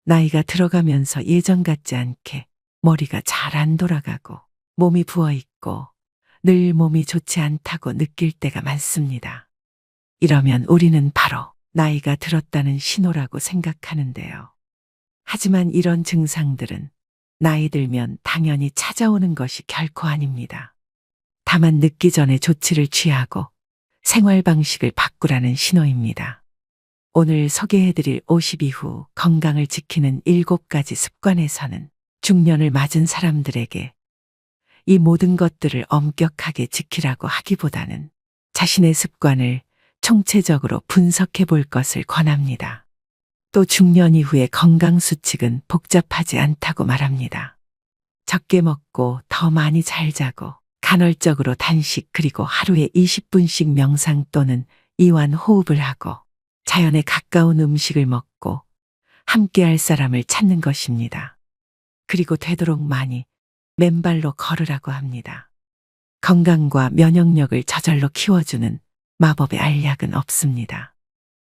나이가 들어가면서 예전 같지 않게 머리가 잘 안 돌아가고 몸이 부어 있고 늘 몸이 좋지 않다고 느낄 때가 많습니다. 이러면 우리는 바로 나이가 들었다는 신호라고 생각하는데요. 하지만 이런 증상들은 나이 들면 당연히 찾아오는 것이 결코 아닙니다. 다만 늦기 전에 조치를 취하고 생활 방식을 바꾸라는 신호입니다. 오늘 소개해드릴 50 이후 건강을 지키는 7가지 습관에서는 중년을 맞은 사람들에게 이 모든 것들을 엄격하게 지키라고 하기보다는 자신의 습관을 총체적으로 분석해 볼 것을 권합니다. 또 중년 이후의 건강 수칙은 복잡하지 않다고 말합니다. 적게 먹고 더 많이 잘 자고 간헐적으로 단식 그리고 하루에 20분씩 명상 또는 이완 호흡을 하고 자연에 가까운 음식을 먹고 함께할 사람을 찾는 것입니다. 그리고 되도록 많이 맨발로 걸으라고 합니다. 건강과 면역력을 저절로 키워주는 마법의 알약은 없습니다.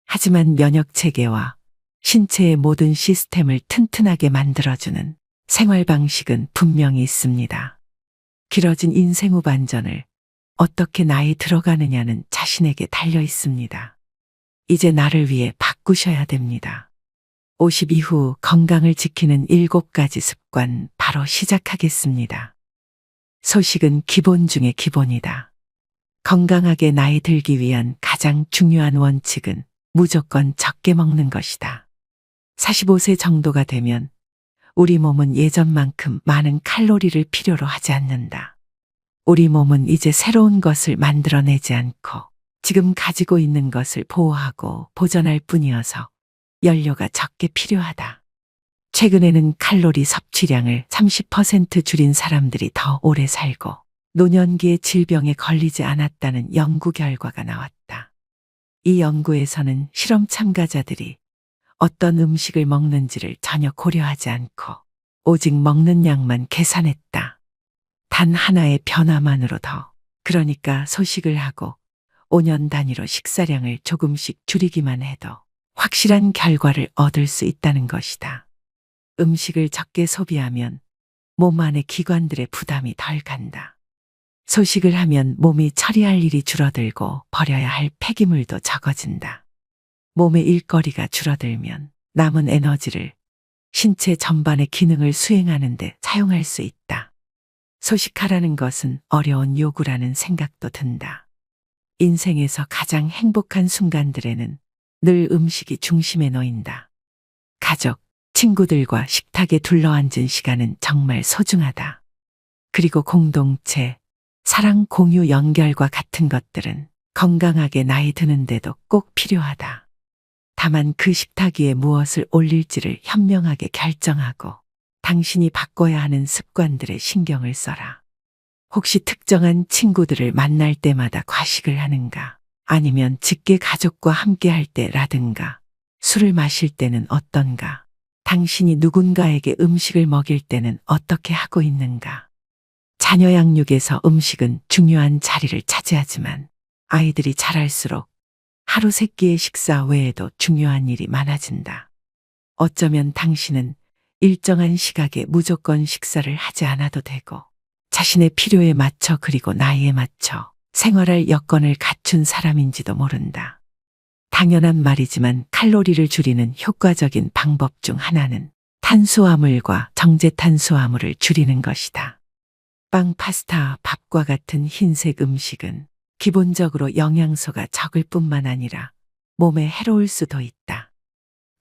하지만 면역 체계와 신체의 모든 시스템을 튼튼하게 만들어주는 생활 방식은 분명히 있습니다. 길어진 인생 후반전을 어떻게 나이 들어가느냐는 자신에게 달려 있습니다. 이제 나를 위해 바꾸셔야 됩니다. 50 이후 건강을 지키는 7가지 습관 바로 시작하겠습니다. 소식은 기본 중의 기본이다. 건강하게 나이 들기 위한 가장 중요한 원칙은 무조건 적게 먹는 것이다. 45세 정도가 되면 우리 몸은 예전만큼 많은 칼로리를 필요로 하지 않는다. 우리 몸은 이제 새로운 것을 만들어내지 않고 지금 가지고 있는 것을 보호하고 보존할 뿐이어서 연료가 적게 필요하다. 최근에는 칼로리 섭취량을 30% 줄인 사람들이 더 오래 살고 노년기에 질병에 걸리지 않았다는 연구 결과가 나왔다. 이 연구에서는 실험 참가자들이 어떤 음식을 먹는지를 전혀 고려하지 않고 오직 먹는 양만 계산했다. 단 하나의 변화만으로 그러니까 소식을 하고 5년 단위로 식사량을 조금씩 줄이기만 해도 확실한 결과를 얻을 수 있다는 것이다. 음식을 적게 소비하면 몸 안의 기관들의 부담이 덜 간다. 소식을 하면 몸이 처리할 일이 줄어들고 버려야 할 폐기물도 적어진다. 몸의 일거리가 줄어들면 남은 에너지를 신체 전반의 기능을 수행하는 데 사용할 수 있다. 소식하라는 것은 어려운 요구라는 생각도 든다. 인생에서 가장 행복한 순간들에는 늘 음식이 중심에 놓인다. 가족, 친구들과 식탁에 둘러앉은 시간은 정말 소중하다. 그리고 공동체, 사랑 공유 연결과 같은 것들은 건강하게 나이 드는데도 꼭 필요하다. 다만 그 식탁 위에 무엇을 올릴지를 현명하게 결정하고 당신이 바꿔야 하는 습관들에 신경을 써라. 혹시 특정한 친구들을 만날 때마다 과식을 하는가? 아니면 직계 가족과 함께 할 때라든가 술을 마실 때는 어떤가? 당신이 누군가에게 음식을 먹일 때는 어떻게 하고 있는가? 자녀 양육에서 음식은 중요한 자리를 차지하지만 아이들이 자랄수록 하루 3끼의 식사 외에도 중요한 일이 많아진다. 어쩌면 당신은 일정한 시각에 무조건 식사를 하지 않아도 되고 자신의 필요에 맞춰 그리고 나이에 맞춰 생활할 여건을 갖춘 사람인지도 모른다. 당연한 말이지만 칼로리를 줄이는 효과적인 방법 중 하나는 탄수화물과 정제탄수화물을 줄이는 것이다. 빵, 파스타, 밥과 같은 흰색 음식은 기본적으로 영양소가 적을 뿐만 아니라 몸에 해로울 수도 있다.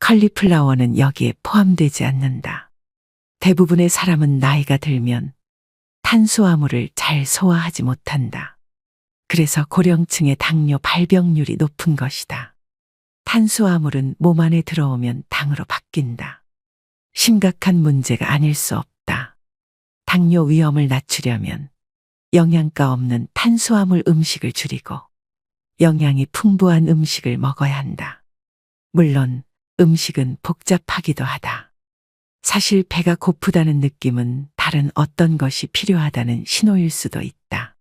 컬리플라워는 여기에 포함되지 않는다. 대부분의 사람은 나이가 들면 탄수화물을 잘 소화하지 못한다. 그래서 고령층의 당뇨 발병률이 높은 것이다. 탄수화물은 몸 안에 들어오면 당으로 바뀐다. 심각한 문제가 아닐 수 없다. 당뇨 위험을 낮추려면 영양가 없는 탄수화물 음식을 줄이고 영양이 풍부한 음식을 먹어야 한다. 물론 음식은 복잡하기도 하다. 사실 배가 고프다는 느낌은 다른 어떤 것이 필요하다는 신호일 수도 있다.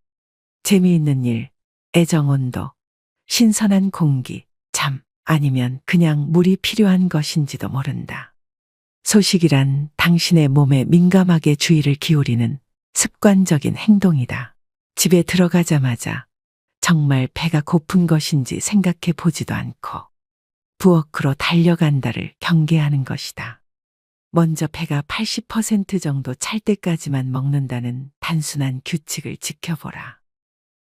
재미있는 일, 애정 온도, 신선한 공기, 잠, 아니면 그냥 물이 필요한 것인지도 모른다. 소식이란 당신의 몸에 민감하게 주의를 기울이는 습관적인 행동이다. 집에 들어가자마자 정말 배가 고픈 것인지 생각해 보지도 않고 부엌으로 달려간다를 경계하는 것이다. 먼저 배가 80% 정도 찰 때까지만 먹는다는 단순한 규칙을 지켜보라.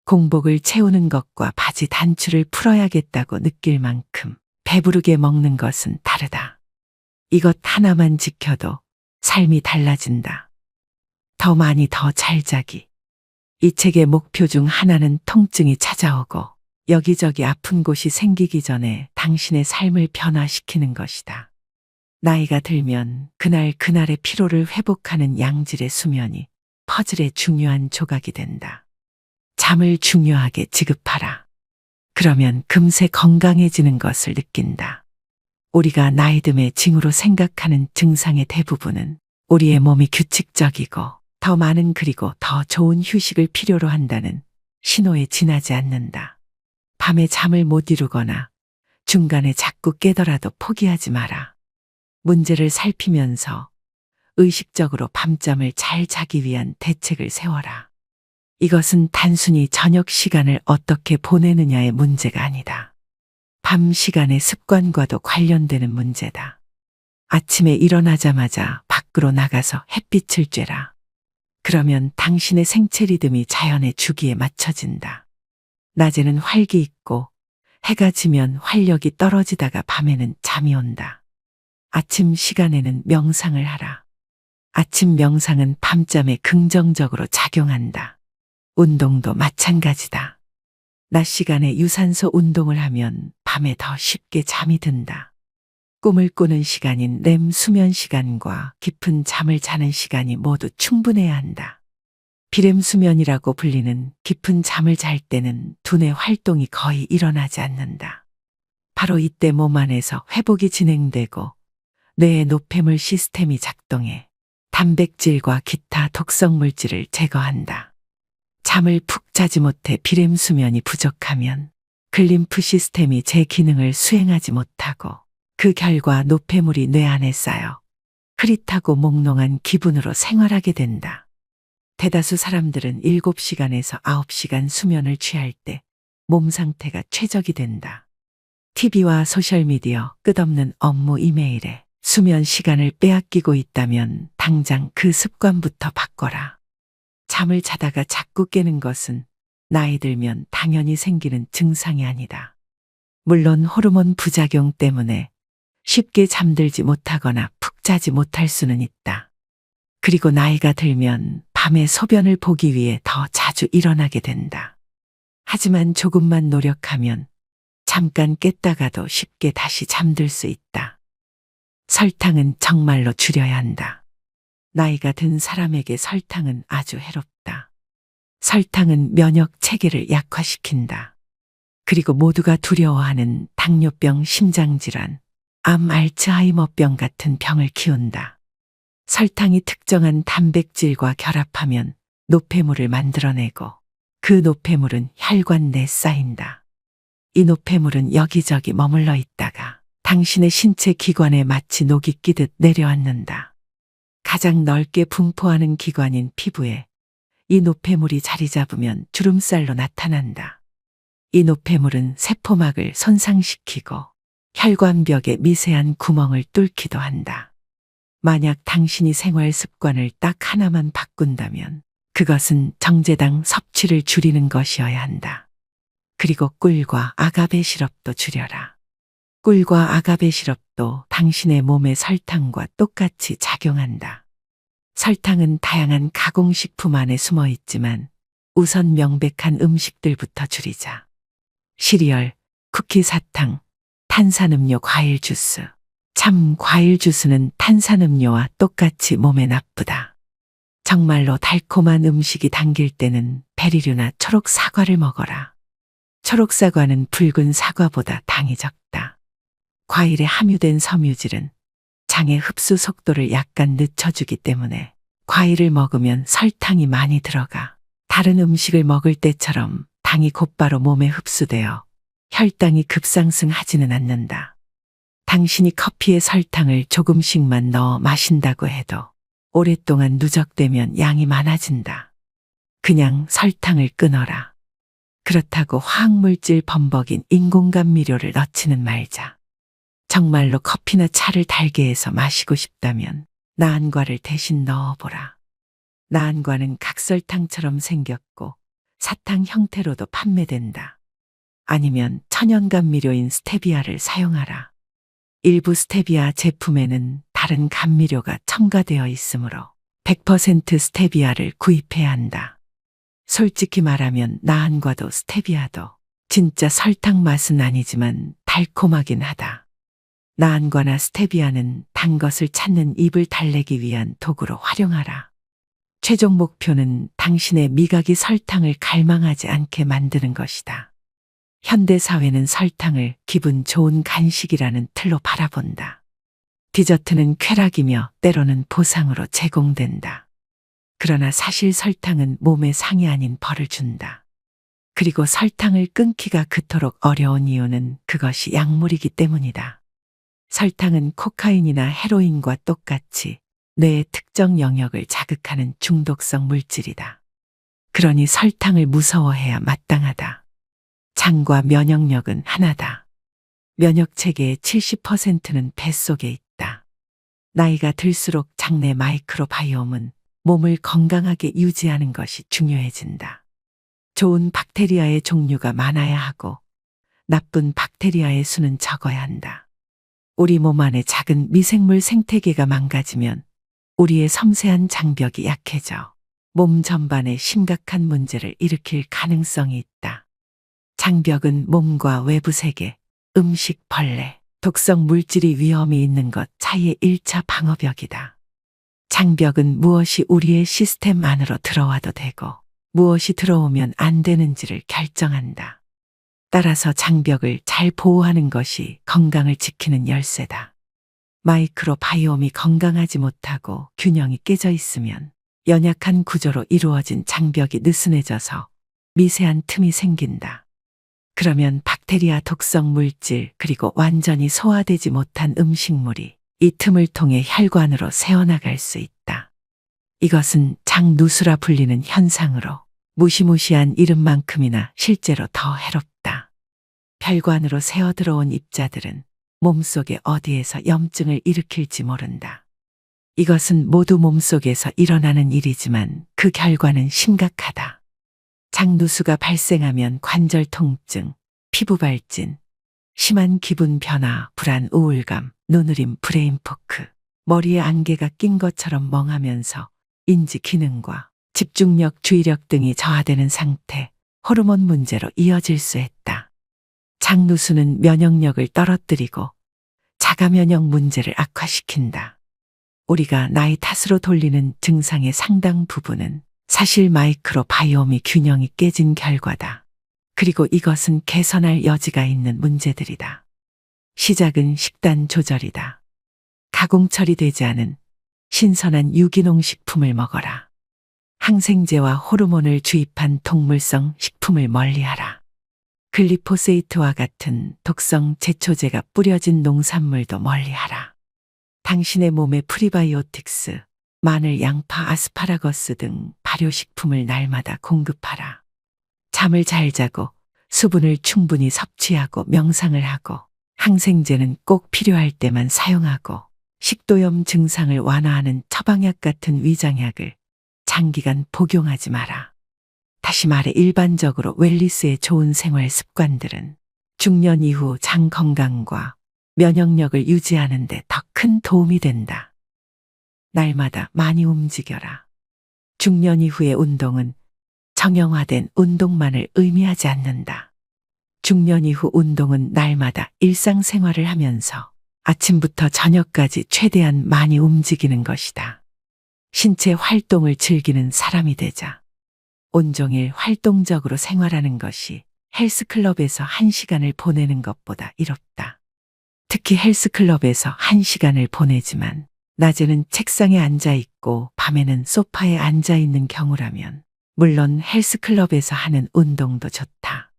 공복을 채우는 것과 바지 단추를 풀어야겠다고 느낄 만큼 배부르게 먹는 것은 다르다. 이것 하나만 지켜도 삶이 달라진다. 더 많이 더 잘 자기. 이 책의 목표 중 하나는 통증이 찾아오고 여기저기 아픈 곳이 생기기 전에 당신의 삶을 변화시키는 것이다. 나이가 들면 그날의 피로를 회복하는 양질의 수면이 퍼즐의 중요한 조각이 된다. 잠을 중요하게 지급하라. 그러면 금세 건강해지는 것을 느낀다. 우리가 나이듦의 징후로 생각하는 증상의 대부분은 우리의 몸이 규칙적이고 더 많은 그리고 더 좋은 휴식을 필요로 한다는 신호에 지나지 않는다. 밤에 잠을 못 이루거나 중간에 자꾸 깨더라도 포기하지 마라. 문제를 살피면서 의식적으로 밤잠을 잘 자기 위한 대책을 세워라. 이것은 단순히 저녁 시간을 어떻게 보내느냐의 문제가 아니다. 밤 시간의 습관과도 관련되는 문제다. 아침에 일어나자마자 밖으로 나가서 햇빛을 쬐라. 그러면 당신의 생체 리듬이 자연의 주기에 맞춰진다. 낮에는 활기 있고 해가 지면 활력이 떨어지다가 밤에는 잠이 온다. 아침 시간에는 명상을 하라. 아침 명상은 밤잠에 긍정적으로 작용한다. 운동도 마찬가지다. 낮 시간에 유산소 운동을 하면 밤에 더 쉽게 잠이 든다. 꿈을 꾸는 시간인 렘 수면 시간과 깊은 잠을 자는 시간이 모두 충분해야 한다. 비렘 수면이라고 불리는 깊은 잠을 잘 때는 두뇌 활동이 거의 일어나지 않는다. 바로 이때 몸 안에서 회복이 진행되고 뇌의 노폐물 시스템이 작동해 단백질과 기타 독성 물질을 제거한다. 잠을 푹 자지 못해 비렘 수면이 부족하면 글림프 시스템이 제 기능을 수행하지 못하고 그 결과 노폐물이 뇌 안에 쌓여 흐릿하고 몽롱한 기분으로 생활하게 된다. 대다수 사람들은 7시간에서 9시간 수면을 취할 때 몸 상태가 최적이 된다. TV와 소셜미디어, 끝없는 업무 이메일에 수면 시간을 빼앗기고 있다면 당장 그 습관부터 바꿔라. 잠을 자다가 자꾸 깨는 것은 나이 들면 당연히 생기는 증상이 아니다. 물론 호르몬 부작용 때문에 쉽게 잠들지 못하거나 푹 자지 못할 수는 있다. 그리고 나이가 들면 밤에 소변을 보기 위해 더 자주 일어나게 된다. 하지만 조금만 노력하면 잠깐 깼다가도 쉽게 다시 잠들 수 있다. 설탕은 정말로 줄여야 한다. 나이가 든 사람에게 설탕은 아주 해롭다. 설탕은 면역 체계를 약화시킨다. 그리고 모두가 두려워하는 당뇨병, 심장질환, 암, 알츠하이머병 같은 병을 키운다. 설탕이 특정한 단백질과 결합하면 노폐물을 만들어내고 그 노폐물은 혈관 내에 쌓인다. 이 노폐물은 여기저기 머물러 있다가 당신의 신체 기관에 마치 녹이 끼듯 내려앉는다. 가장 넓게 분포하는 기관인 피부에 이 노폐물이 자리 잡으면 주름살로 나타난다. 이 노폐물은 세포막을 손상시키고 혈관벽에 미세한 구멍을 뚫기도 한다. 만약 당신이 생활 습관을 딱 하나만 바꾼다면 그것은 정제당 섭취를 줄이는 것이어야 한다. 그리고 꿀과 아가베 시럽도 줄여라. 꿀과 아가베 시럽도 당신의 몸의 설탕과 똑같이 작용한다. 설탕은 다양한 가공식품 안에 숨어 있지만 우선 명백한 음식들부터 줄이자. 시리얼, 쿠키, 사탕, 탄산음료, 과일 주스. 참, 과일 주스는 탄산음료와 똑같이 몸에 나쁘다. 정말로 달콤한 음식이 당길 때는 베리류나 초록 사과를 먹어라. 초록 사과는 붉은 사과보다 당이 적다. 과일에 함유된 섬유질은 장의 흡수 속도를 약간 늦춰주기 때문에 과일을 먹으면 설탕이 많이 들어가 다른 음식을 먹을 때처럼 당이 곧바로 몸에 흡수되어 혈당이 급상승하지는 않는다. 당신이 커피에 설탕을 조금씩만 넣어 마신다고 해도 오랫동안 누적되면 양이 많아진다. 그냥 설탕을 끊어라. 그렇다고 화학물질 범벅인 인공감미료를 넣지는 말자. 정말로 커피나 차를 달게 해서 마시고 싶다면 나안과를 대신 넣어보라. 나안과는 각설탕처럼 생겼고 사탕 형태로도 판매된다. 아니면 천연감미료인 스테비아를 사용하라. 일부 스테비아 제품에는 다른 감미료가 첨가되어 있으므로 100% 스테비아를 구입해야 한다. 솔직히 말하면 나안과도 스테비아도 진짜 설탕 맛은 아니지만 달콤하긴 하다. 나안과나 스테비아는 단 것을 찾는 입을 달래기 위한 도구로 활용하라. 최종 목표는 당신의 미각이 설탕을 갈망하지 않게 만드는 것이다. 현대사회는 설탕을 기분 좋은 간식이라는 틀로 바라본다. 디저트는 쾌락이며 때로는 보상으로 제공된다. 그러나 사실 설탕은 몸에 상이 아닌 벌을 준다. 그리고 설탕을 끊기가 그토록 어려운 이유는 그것이 약물이기 때문이다. 설탕은 코카인이나 헤로인과 똑같이 뇌의 특정 영역을 자극하는 중독성 물질이다. 그러니 설탕을 무서워해야 마땅하다. 장과 면역력은 하나다. 면역체계의 70%는 뱃속에 있다. 나이가 들수록 장내 마이크로바이옴은 몸을 건강하게 유지하는 것이 중요해진다. 좋은 박테리아의 종류가 많아야 하고 나쁜 박테리아의 수는 적어야 한다. 우리 몸 안의 작은 미생물 생태계가 망가지면 우리의 섬세한 장벽이 약해져 몸 전반에 심각한 문제를 일으킬 가능성이 있다. 장벽은 몸과 외부 세계, 음식, 벌레, 독성 물질이 위험이 있는 것 사이의 1차 방어벽이다. 장벽은 무엇이 우리의 시스템 안으로 들어와도 되고 무엇이 들어오면 안 되는지를 결정한다. 따라서 장벽을 잘 보호하는 것이 건강을 지키는 열쇠다. 마이크로바이옴이 건강하지 못하고 균형이 깨져 있으면 연약한 구조로 이루어진 장벽이 느슨해져서 미세한 틈이 생긴다. 그러면 박테리아 독성 물질 그리고 완전히 소화되지 못한 음식물이 이 틈을 통해 혈관으로 새어나갈 수 있다. 이것은 장누수라 불리는 현상으로 무시무시한 이름만큼이나 실제로 더 해롭다. 혈관으로 새어 들어온 입자들은 몸속에 어디에서 염증을 일으킬지 모른다. 이것은 모두 몸속에서 일어나는 일이지만 그 결과는 심각하다. 장누수가 발생하면 관절 통증, 피부 발진, 심한 기분 변화, 불안, 우울감, 눈으림, 브레인포크, 머리에 안개가 낀 것처럼 멍하면서 인지 기능과 집중력, 주의력 등이 저하되는 상태, 호르몬 문제로 이어질 수 있다. 장누수는 면역력을 떨어뜨리고 자가 면역 문제를 악화시킨다. 우리가 나이 탓으로 돌리는 증상의 상당 부분은 사실 마이크로바이옴이 균형이 깨진 결과다. 그리고 이것은 개선할 여지가 있는 문제들이다. 시작은 식단 조절이다. 가공 처리되지 않은 신선한 유기농 식품을 먹어라. 항생제와 호르몬을 주입한 동물성 식품을 멀리하라. 글리포세이트와 같은 독성 제초제가 뿌려진 농산물도 멀리하라. 당신의 몸에 프리바이오틱스, 마늘, 양파, 아스파라거스 등 발효식품을 날마다 공급하라. 잠을 잘 자고 수분을 충분히 섭취하고 명상을 하고 항생제는 꼭 필요할 때만 사용하고 식도염 증상을 완화하는 처방약 같은 위장약을 장기간 복용하지 마라. 다시 말해 일반적으로 웰니스의 좋은 생활 습관들은 중년 이후 장 건강과 면역력을 유지하는 데 더 큰 도움이 된다. 날마다 많이 움직여라. 중년 이후의 운동은 정형화된 운동만을 의미하지 않는다. 중년 이후 운동은 날마다 일상생활을 하면서 아침부터 저녁까지 최대한 많이 움직이는 것이다. 신체 활동을 즐기는 사람이 되자. 온종일 활동적으로 생활하는 것이 헬스클럽에서 1시간을 보내는 것보다 이롭다. 특히 헬스클럽에서 1시간을 보내지만 낮에는 책상에 앉아 있고 밤에는 소파에 앉아 있는 경우라면 물론 헬스클럽에서 하는 운동도 좋다.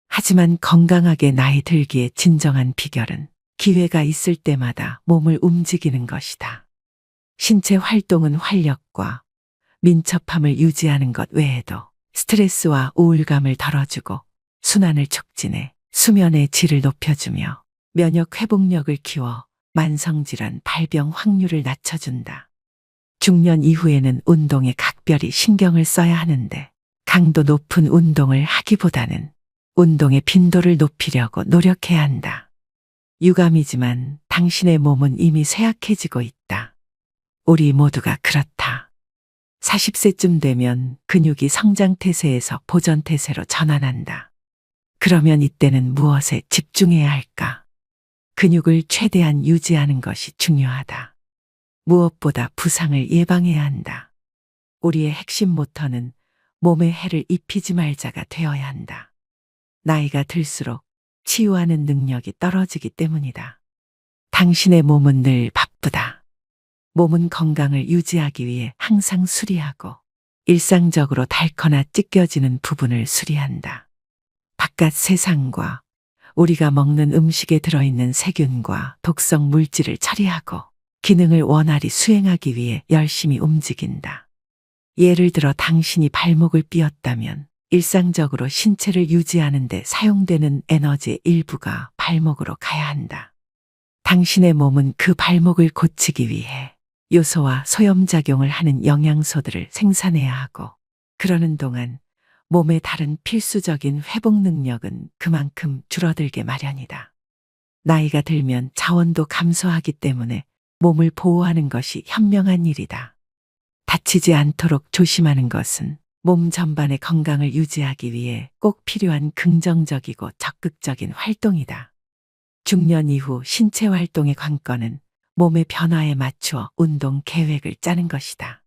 하지만 건강하게 나이 들기의 진정한 비결은 기회가 있을 때마다 몸을 움직이는 것이다. 신체 활동은 활력과 민첩함을 유지하는 것 외에도 스트레스와 우울감을 덜어주고 순환을 촉진해 수면의 질을 높여주며 면역 회복력을 키워 만성질환 발병 확률을 낮춰준다. 중년 이후에는 운동에 각별히 신경을 써야 하는데 강도 높은 운동을 하기보다는 운동의 빈도를 높이려고 노력해야 한다. 유감이지만 당신의 몸은 이미 쇠약해지고 있다. 우리 모두가 그렇다. 40세쯤 되면 근육이 성장태세에서 보전태세로 전환한다. 그러면 이때는 무엇에 집중해야 할까? 근육을 최대한 유지하는 것이 중요하다. 무엇보다 부상을 예방해야 한다. 우리의 핵심 모터는 몸에 해를 입히지 말자가 되어야 한다. 나이가 들수록 치유하는 능력이 떨어지기 때문이다. 당신의 몸은 늘 바쁘다. 몸은 건강을 유지하기 위해 항상 수리하고 일상적으로 닳거나 찢겨지는 부분을 수리한다. 바깥 세상과 우리가 먹는 음식에 들어있는 세균과 독성 물질을 처리하고 기능을 원활히 수행하기 위해 열심히 움직인다. 예를 들어 당신이 발목을 삐었다면 일상적으로 신체를 유지하는 데 사용되는 에너지의 일부가 발목으로 가야 한다. 당신의 몸은 그 발목을 고치기 위해 요소와 소염작용을 하는 영양소들을 생산해야 하고 그러는 동안 몸의 다른 필수적인 회복 능력은 그만큼 줄어들게 마련이다. 나이가 들면 자원도 감소하기 때문에 몸을 보호하는 것이 현명한 일이다. 다치지 않도록 조심하는 것은 몸 전반의 건강을 유지하기 위해 꼭 필요한 긍정적이고 적극적인 활동이다. 중년 이후 신체 활동의 관건은 몸의 변화에 맞추어 운동 계획을 짜는 것이다.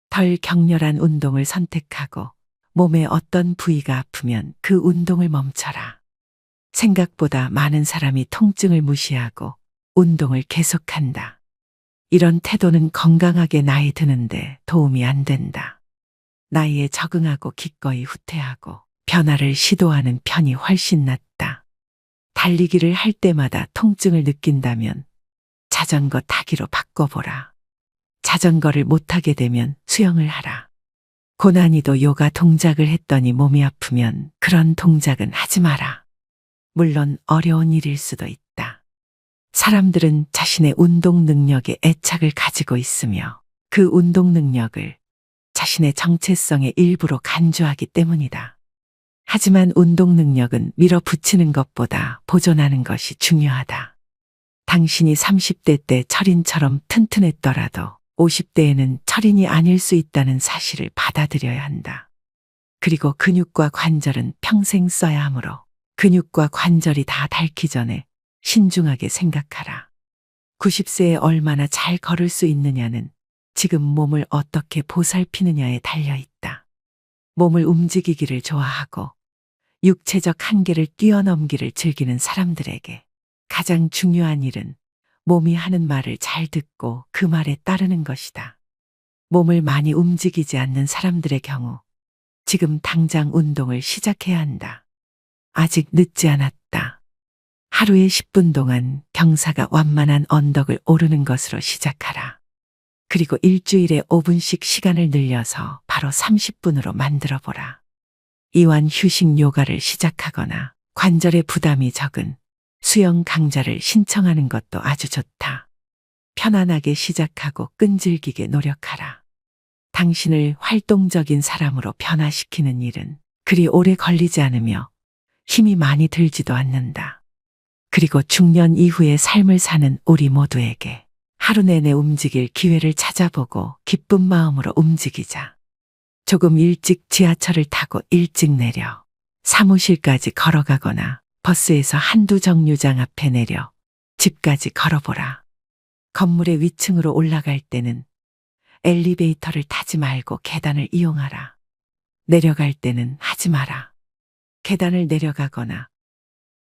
덜 격렬한 운동을 선택하고 몸의 어떤 부위가 아프면 그 운동을 멈춰라. 생각보다 많은 사람이 통증을 무시하고 운동을 계속한다. 이런 태도는 건강하게 나이 드는데 도움이 안 된다. 나이에 적응하고 기꺼이 후퇴하고 변화를 시도하는 편이 훨씬 낫다. 달리기를 할 때마다 통증을 느낀다면 자전거 타기로 바꿔보라. 자전거를 못 타게 되면 수영을 하라. 고난이도 요가 동작을 했더니 몸이 아프면 그런 동작은 하지 마라. 물론 어려운 일일 수도 있다. 사람들은 자신의 운동 능력에 애착을 가지고 있으며 그 운동 능력을 자신의 정체성의 일부로 간주하기 때문이다. 하지만 운동 능력은 밀어붙이는 것보다 보존하는 것이 중요하다. 당신이 30대 때 철인처럼 튼튼했더라도 50대에는 철인이 아닐 수 있다는 사실을 받아들여야 한다. 그리고 근육과 관절은 평생 써야 하므로 근육과 관절이 다 닳기 전에 신중하게 생각하라. 90세에 얼마나 잘 걸을 수 있느냐는 지금 몸을 어떻게 보살피느냐에 달려있다. 몸을 움직이기를 좋아하고 육체적 한계를 뛰어넘기를 즐기는 사람들에게 가장 중요한 일은 몸이 하는 말을 잘 듣고 그 말에 따르는 것이다. 몸을 많이 움직이지 않는 사람들의 경우 지금 당장 운동을 시작해야 한다. 아직 늦지 않았다. 하루에 10분 동안 경사가 완만한 언덕을 오르는 것으로 시작하라. 그리고 일주일에 5분씩 시간을 늘려서 바로 30분으로 만들어 보라. 이완 휴식 요가를 시작하거나 관절에 부담이 적은 수영 강좌를 신청하는 것도 아주 좋다. 편안하게 시작하고 끈질기게 노력하라. 당신을 활동적인 사람으로 변화시키는 일은 그리 오래 걸리지 않으며 힘이 많이 들지도 않는다. 그리고 중년 이후의 삶을 사는 우리 모두에게 하루 내내 움직일 기회를 찾아보고 기쁜 마음으로 움직이자. 조금 일찍 지하철을 타고 일찍 내려 사무실까지 걸어가거나 버스에서 한두 정류장 앞에 내려 집까지 걸어보라. 건물의 위층으로 올라갈 때는 엘리베이터를 타지 말고 계단을 이용하라. 내려갈 때는 하지 마라. 계단을 내려가거나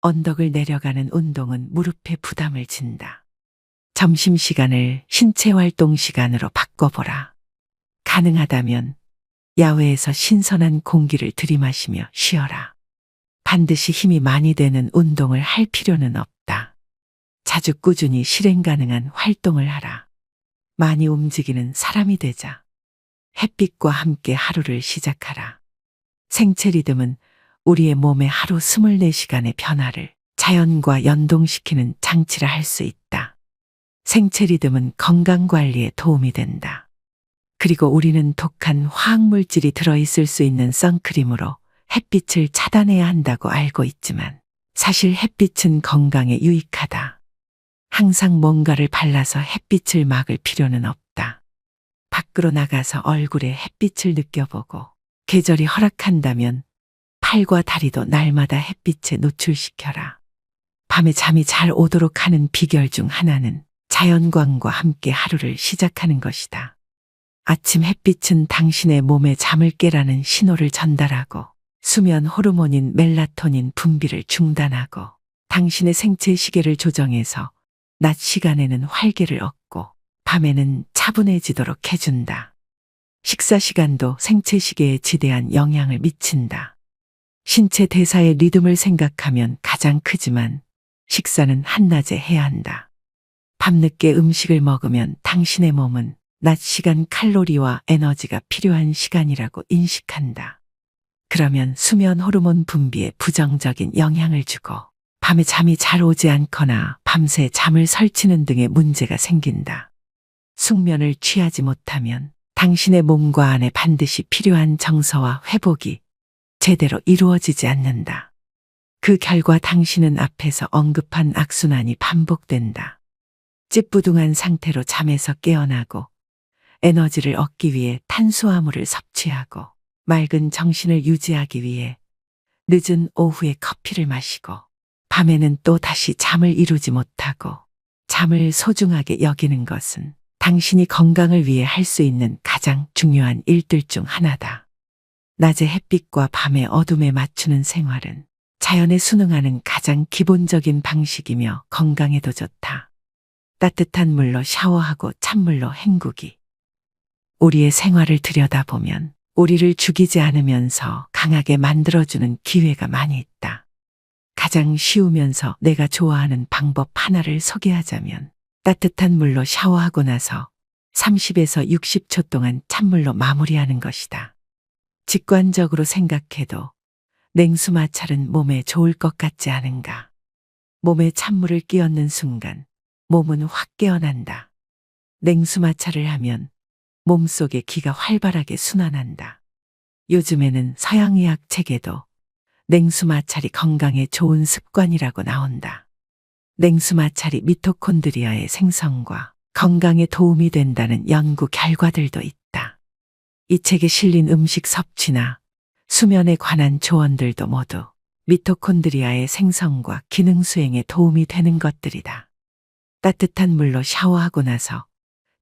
언덕을 내려가는 운동은 무릎에 부담을 진다. 점심시간을 신체활동 시간으로 바꿔보라. 가능하다면 야외에서 신선한 공기를 들이마시며 쉬어라. 반드시 힘이 많이 되는 운동을 할 필요는 없다. 자주 꾸준히 실행 가능한 활동을 하라. 많이 움직이는 사람이 되자. 햇빛과 함께 하루를 시작하라. 생체 리듬은 우리의 몸의 하루 24시간의 변화를 자연과 연동시키는 장치라 할 수 있다. 생체 리듬은 건강 관리에 도움이 된다. 그리고 우리는 독한 화학물질이 들어있을 수 있는 선크림으로 햇빛을 차단해야 한다고 알고 있지만 사실 햇빛은 건강에 유익하다. 항상 뭔가를 발라서 햇빛을 막을 필요는 없다. 밖으로 나가서 얼굴에 햇빛을 느껴보고 계절이 허락한다면 팔과 다리도 날마다 햇빛에 노출시켜라. 밤에 잠이 잘 오도록 하는 비결 중 하나는 자연광과 함께 하루를 시작하는 것이다. 아침 햇빛은 당신의 몸에 잠을 깨라는 신호를 전달하고 수면 호르몬인 멜라토닌 분비를 중단하고 당신의 생체 시계를 조정해서 낮 시간에는 활기를 얻고 밤에는 차분해지도록 해준다. 식사 시간도 생체 시계에 지대한 영향을 미친다. 신체 대사의 리듬을 생각하면 가장 크지만 식사는 한낮에 해야 한다. 밤늦게 음식을 먹으면 당신의 몸은 낮 시간 칼로리와 에너지가 필요한 시간이라고 인식한다. 그러면 수면 호르몬 분비에 부정적인 영향을 주고 밤에 잠이 잘 오지 않거나 밤새 잠을 설치는 등의 문제가 생긴다. 숙면을 취하지 못하면 당신의 몸과 안에 반드시 필요한 정서와 회복이 제대로 이루어지지 않는다. 그 결과 당신은 앞에서 언급한 악순환이 반복된다. 찌뿌둥한 상태로 잠에서 깨어나고 에너지를 얻기 위해 탄수화물을 섭취하고 맑은 정신을 유지하기 위해 늦은 오후에 커피를 마시고 밤에는 또 다시 잠을 이루지 못하고 잠을 소중하게 여기는 것은 당신이 건강을 위해 할 수 있는 가장 중요한 일들 중 하나다. 낮의 햇빛과 밤의 어둠에 맞추는 생활은 자연에 순응하는 가장 기본적인 방식이며 건강에도 좋다. 따뜻한 물로 샤워하고 찬물로 헹구기. 우리의 생활을 들여다보면 우리를 죽이지 않으면서 강하게 만들어주는 기회가 많이 있다. 가장 쉬우면서 내가 좋아하는 방법 하나를 소개하자면 따뜻한 물로 샤워하고 나서 30에서 60초 동안 찬물로 마무리하는 것이다. 직관적으로 생각해도 냉수 마찰은 몸에 좋을 것 같지 않은가? 몸에 찬물을 끼얹는 순간 몸은 확 깨어난다. 냉수 마찰을 하면 몸속의 기가 활발하게 순환한다. 요즘에는 서양의학 책에도 냉수 마찰이 건강에 좋은 습관이라고 나온다. 냉수 마찰이 미토콘드리아의 생성과 건강에 도움이 된다는 연구 결과들도 있다. 이 책에 실린 음식 섭취나 수면에 관한 조언들도 모두 미토콘드리아의 생성과 기능 수행에 도움이 되는 것들이다. 따뜻한 물로 샤워하고 나서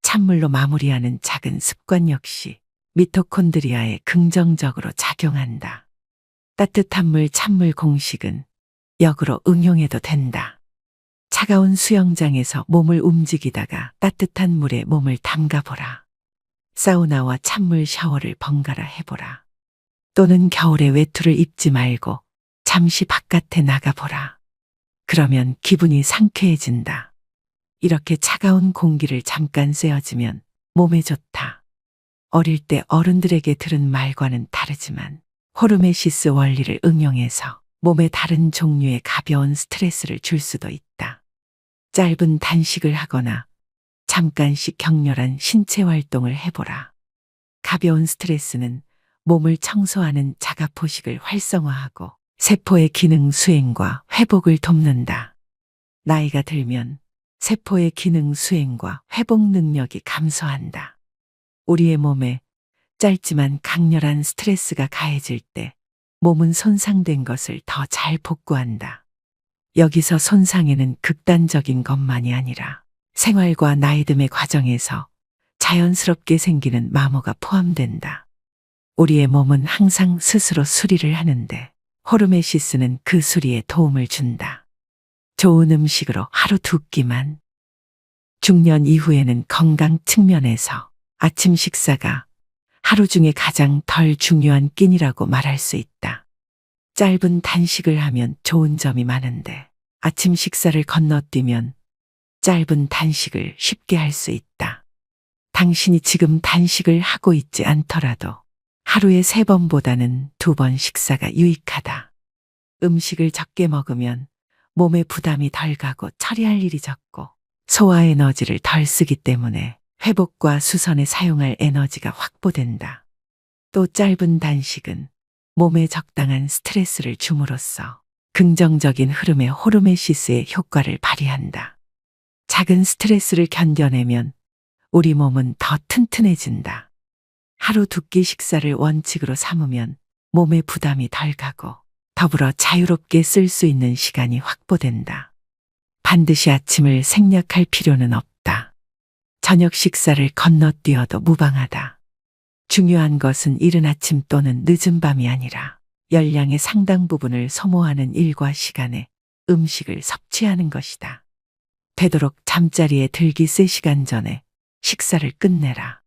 찬물로 마무리하는 작은 습관 역시 미토콘드리아에 긍정적으로 작용한다. 따뜻한 물 찬물 공식은 역으로 응용해도 된다. 차가운 수영장에서 몸을 움직이다가 따뜻한 물에 몸을 담가보라. 사우나와 찬물 샤워를 번갈아 해보라. 또는 겨울에 외투를 입지 말고 잠시 바깥에 나가보라. 그러면 기분이 상쾌해진다. 이렇게 차가운 공기를 잠깐 쐬어주면 몸에 좋다. 어릴 때 어른들에게 들은 말과는 다르지만 호르메시스 원리를 응용해서 몸에 다른 종류의 가벼운 스트레스를 줄 수도 있다. 짧은 단식을 하거나 잠깐씩 격렬한 신체 활동을 해보라. 가벼운 스트레스는 몸을 청소하는 자가포식을 활성화하고 세포의 기능 수행과 회복을 돕는다. 나이가 들면 세포의 기능 수행과 회복 능력이 감소한다. 우리의 몸에 짧지만 강렬한 스트레스가 가해질 때 몸은 손상된 것을 더 잘 복구한다. 여기서 손상에는 극단적인 것만이 아니라 생활과 나이듦의 과정에서 자연스럽게 생기는 마모가 포함된다. 우리의 몸은 항상 스스로 수리를 하는데 호르메시스는 그 수리에 도움을 준다. 좋은 음식으로 하루 2끼만. 중년 이후에는 건강 측면에서 아침 식사가 하루 중에 가장 덜 중요한 끼니라고 말할 수 있다. 짧은 단식을 하면 좋은 점이 많은데 아침 식사를 건너뛰면 짧은 단식을 쉽게 할 수 있다. 당신이 지금 단식을 하고 있지 않더라도 하루에 3번보다는 2번 식사가 유익하다. 음식을 적게 먹으면 몸에 부담이 덜 가고 처리할 일이 적고 소화 에너지를 덜 쓰기 때문에 회복과 수선에 사용할 에너지가 확보된다. 또 짧은 단식은 몸에 적당한 스트레스를 줌으로써 긍정적인 흐름의 호르메시스의 효과를 발휘한다. 작은 스트레스를 견뎌내면 우리 몸은 더 튼튼해진다. 하루 2끼 식사를 원칙으로 삼으면 몸에 부담이 덜 가고 더불어 자유롭게 쓸 수 있는 시간이 확보된다. 반드시 아침을 생략할 필요는 없다. 저녁 식사를 건너뛰어도 무방하다. 중요한 것은 이른 아침 또는 늦은 밤이 아니라 열량의 상당 부분을 소모하는 일과 시간에 음식을 섭취하는 것이다. 되도록 잠자리에 들기 3시간 전에 식사를 끝내라.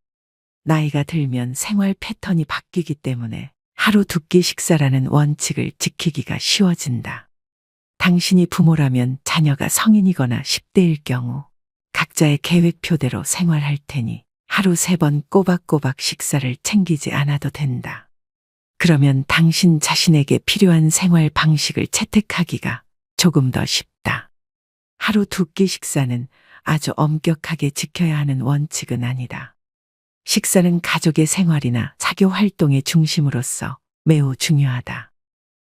나이가 들면 생활 패턴이 바뀌기 때문에 하루 2끼 식사라는 원칙을 지키기가 쉬워진다. 당신이 부모라면 자녀가 성인이거나 10대일 경우 각자의 계획표대로 생활할 테니 하루 3번 꼬박꼬박 식사를 챙기지 않아도 된다. 그러면 당신 자신에게 필요한 생활 방식을 채택하기가 조금 더 쉽다. 하루 2끼 식사는 아주 엄격하게 지켜야 하는 원칙은 아니다. 식사는 가족의 생활이나 사교 활동의 중심으로서 매우 중요하다.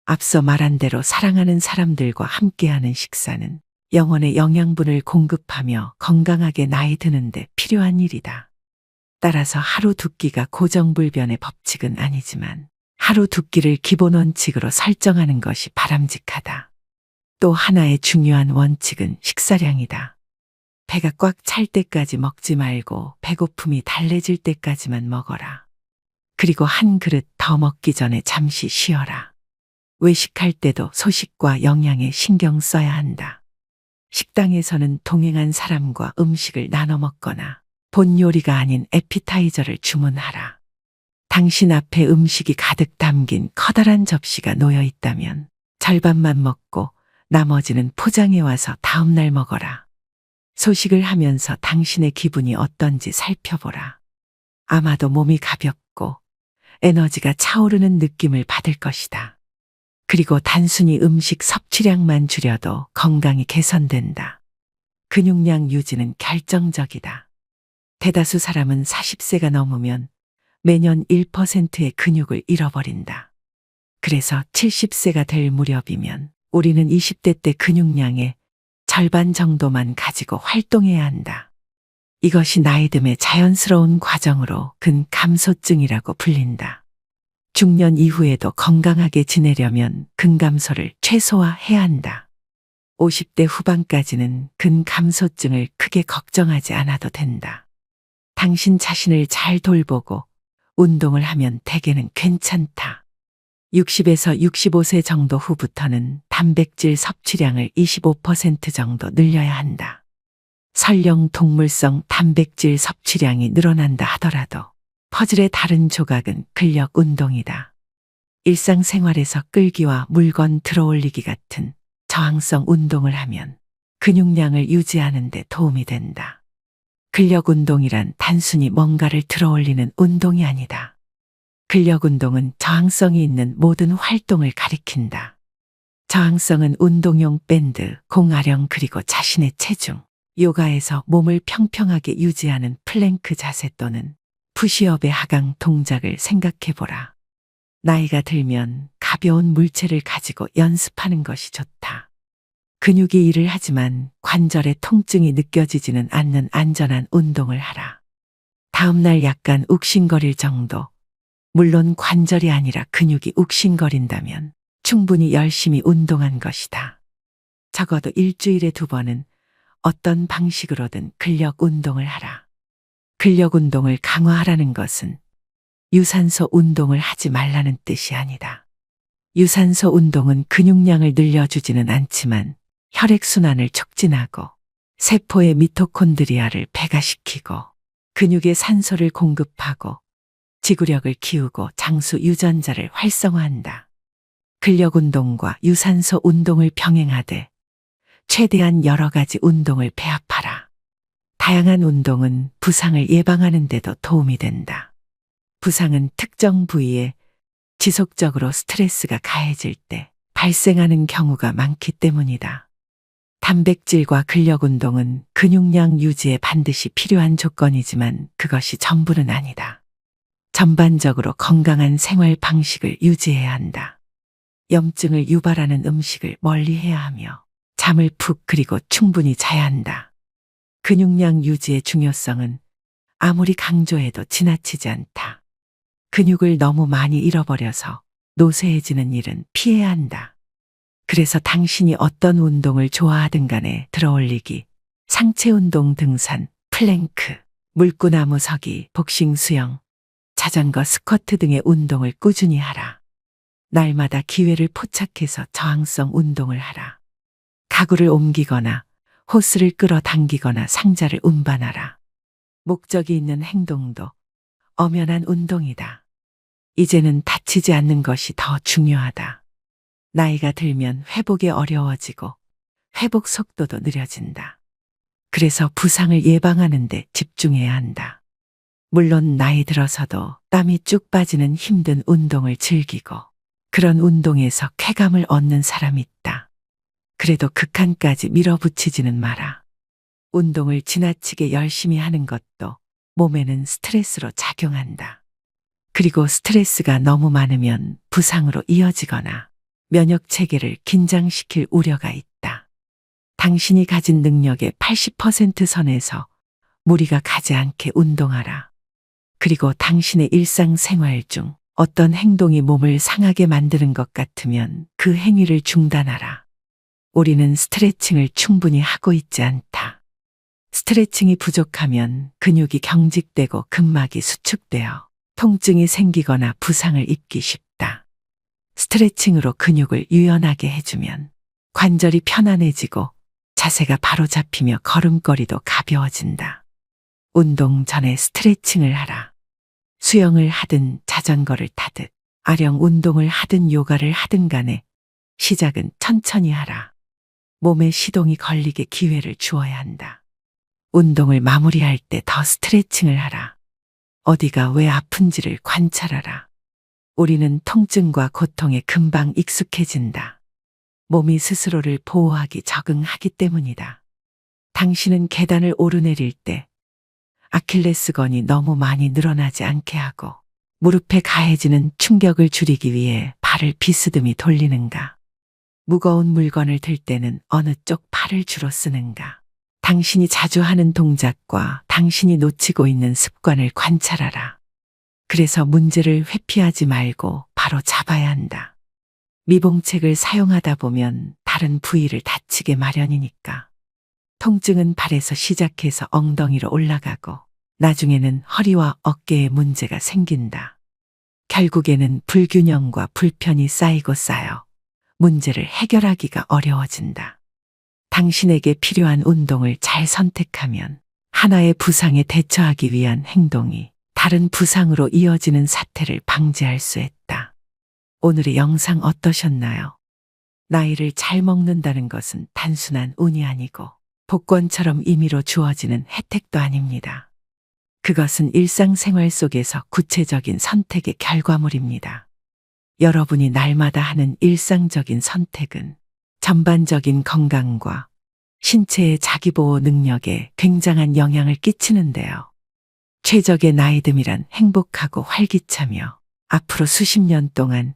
앞서 말한 대로 사랑하는 사람들과 함께하는 식사는 영혼의 영양분을 공급하며 건강하게 나이 드는데 필요한 일이다. 따라서 하루 2끼가 고정불변의 법칙은 아니지만 하루 2끼를 기본 원칙으로 설정하는 것이 바람직하다. 또 하나의 중요한 원칙은 식사량이다. 배가 꽉 찰 때까지 먹지 말고 배고픔이 달래질 때까지만 먹어라. 그리고 한 그릇 더 먹기 전에 잠시 쉬어라. 외식할 때도 소식과 영양에 신경 써야 한다. 식당에서는 동행한 사람과 음식을 나눠 먹거나 본 요리가 아닌 에피타이저를 주문하라. 당신 앞에 음식이 가득 담긴 커다란 접시가 놓여 있다면 절반만 먹고 나머지는 포장해 와서 다음날 먹어라. 소식을 하면서 당신의 기분이 어떤지 살펴보라. 아마도 몸이 가볍고 에너지가 차오르는 느낌을 받을 것이다. 그리고 단순히 음식 섭취량만 줄여도 건강이 개선된다. 근육량 유지는 결정적이다. 대다수 사람은 40세가 넘으면 매년 1%의 근육을 잃어버린다. 그래서 70세가 될 무렵이면 우리는 20대 때 근육량의 절반 정도만 가지고 활동해야 한다. 이것이 나이듦의 자연스러운 과정으로 근감소증이라고 불린다. 중년 이후에도 건강하게 지내려면 근감소를 최소화해야 한다. 50대 후반까지는 근감소증을 크게 걱정하지 않아도 된다. 당신 자신을 잘 돌보고 운동을 하면 대개는 괜찮다. 60에서 65세 정도 후부터는 단백질 섭취량을 25% 정도 늘려야 한다. 설령 동물성 단백질 섭취량이 늘어난다 하더라도 퍼즐의 다른 조각은 근력 운동이다. 일상생활에서 끌기와 물건 들어올리기 같은 저항성 운동을 하면 근육량을 유지하는 데 도움이 된다. 근력 운동이란 단순히 뭔가를 들어올리는 운동이 아니다. 근력 운동은 저항성이 있는 모든 활동을 가리킨다. 저항성은 운동용 밴드, 공아령 그리고 자신의 체중, 요가에서 몸을 평평하게 유지하는 플랭크 자세 또는 푸시업의 하강 동작을 생각해보라. 나이가 들면 가벼운 물체를 가지고 연습하는 것이 좋다. 근육이 일을 하지만 관절의 통증이 느껴지지는 않는 안전한 운동을 하라. 다음날 약간 욱신거릴 정도, 물론 관절이 아니라 근육이 욱신거린다면 충분히 열심히 운동한 것이다. 적어도 일주일에 2번은 어떤 방식으로든 근력 운동을 하라. 근력 운동을 강화하라는 것은 유산소 운동을 하지 말라는 뜻이 아니다. 유산소 운동은 근육량을 늘려주지는 않지만 혈액순환을 촉진하고 세포의 미토콘드리아를 배가시키고 근육에 산소를 공급하고 지구력을 키우고 장수 유전자를 활성화한다. 근력 운동과 유산소 운동을 병행하되 최대한 여러 가지 운동을 배합하라. 다양한 운동은 부상을 예방하는 데도 도움이 된다. 부상은 특정 부위에 지속적으로 스트레스가 가해질 때 발생하는 경우가 많기 때문이다. 단백질과 근력 운동은 근육량 유지에 반드시 필요한 조건이지만 그것이 전부는 아니다. 전반적으로 건강한 생활 방식을 유지해야 한다. 염증을 유발하는 음식을 멀리해야 하며 잠을 푹 그리고 충분히 자야 한다. 근육량 유지의 중요성은 아무리 강조해도 지나치지 않다. 근육을 너무 많이 잃어버려서 노쇠해지는 일은 피해야 한다. 그래서 당신이 어떤 운동을 좋아하든 간에 들어올리기, 상체 운동 등산, 플랭크, 물구나무 서기, 복싱 수영, 자전거 스쿼트 등의 운동을 꾸준히 하라. 날마다 기회를 포착해서 저항성 운동을 하라. 가구를 옮기거나 호스를 끌어당기거나 상자를 운반하라. 목적이 있는 행동도 엄연한 운동이다. 이제는 다치지 않는 것이 더 중요하다. 나이가 들면 회복이 어려워지고 회복 속도도 느려진다. 그래서 부상을 예방하는 데 집중해야 한다. 물론 나이 들어서도 땀이 쭉 빠지는 힘든 운동을 즐기고 그런 운동에서 쾌감을 얻는 사람이 있다. 그래도 극한까지 밀어붙이지는 마라. 운동을 지나치게 열심히 하는 것도 몸에는 스트레스로 작용한다. 그리고 스트레스가 너무 많으면 부상으로 이어지거나 면역 체계를 긴장시킬 우려가 있다. 당신이 가진 능력의 80% 선에서 무리가 가지 않게 운동하라. 그리고 당신의 일상생활 중 어떤 행동이 몸을 상하게 만드는 것 같으면 그 행위를 중단하라. 우리는 스트레칭을 충분히 하고 있지 않다. 스트레칭이 부족하면 근육이 경직되고 근막이 수축되어 통증이 생기거나 부상을 입기 쉽다. 스트레칭으로 근육을 유연하게 해주면 관절이 편안해지고 자세가 바로 잡히며 걸음걸이도 가벼워진다. 운동 전에 스트레칭을 하라. 수영을 하든 자전거를 타듯 아령 운동을 하든 요가를 하든 간에 시작은 천천히 하라. 몸에 시동이 걸리게 기회를 주어야 한다. 운동을 마무리할 때 더 스트레칭을 하라. 어디가 왜 아픈지를 관찰하라. 우리는 통증과 고통에 금방 익숙해진다. 몸이 스스로를 보호하기 적응하기 때문이다. 당신은 계단을 오르내릴 때 아킬레스건이 너무 많이 늘어나지 않게 하고 무릎에 가해지는 충격을 줄이기 위해 발을 비스듬히 돌리는가? 무거운 물건을 들 때는 어느 쪽 팔을 주로 쓰는가? 당신이 자주 하는 동작과 당신이 놓치고 있는 습관을 관찰하라. 그래서 문제를 회피하지 말고 바로 잡아야 한다. 미봉책을 사용하다 보면 다른 부위를 다치게 마련이니까. 통증은 발에서 시작해서 엉덩이로 올라가고 나중에는 허리와 어깨에 문제가 생긴다. 결국에는 불균형과 불편이 쌓이고 쌓여 문제를 해결하기가 어려워진다. 당신에게 필요한 운동을 잘 선택하면 하나의 부상에 대처하기 위한 행동이 다른 부상으로 이어지는 사태를 방지할 수 있다. 오늘의 영상 어떠셨나요? 나이를 잘 먹는다는 것은 단순한 운이 아니고 복권처럼 임의로 주어지는 혜택도 아닙니다. 그것은 일상생활 속에서 구체적인 선택의 결과물입니다. 여러분이 날마다 하는 일상적인 선택은 전반적인 건강과 신체의 자기보호 능력에 굉장한 영향을 끼치는데요. 최적의 나이듦이란 행복하고 활기차며 앞으로 수십 년 동안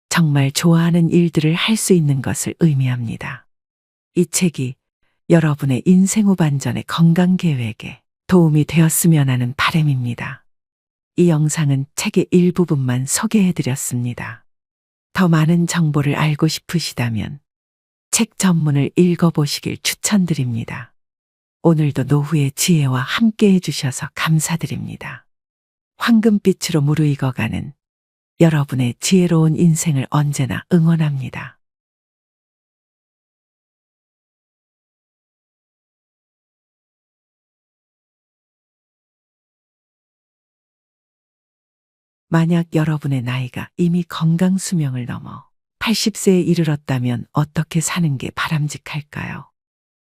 정말 좋아하는 일들을 할 수 있는 것을 의미합니다. 이 책이 여러분의 인생 후반전의 건강 계획에 도움이 되었으면 하는 바람입니다. 이 영상은 책의 일부분만 소개해드렸습니다. 더 많은 정보를 알고 싶으시다면 책 전문을 읽어보시길 추천드립니다. 오늘도 노후의 지혜와 함께 해주셔서 감사드립니다. 황금빛으로 무르익어가는 여러분의 지혜로운 인생을 언제나 응원합니다. 만약 여러분의 나이가 이미 건강 수명을 넘어 80세에 이르렀다면 어떻게 사는 게 바람직할까요?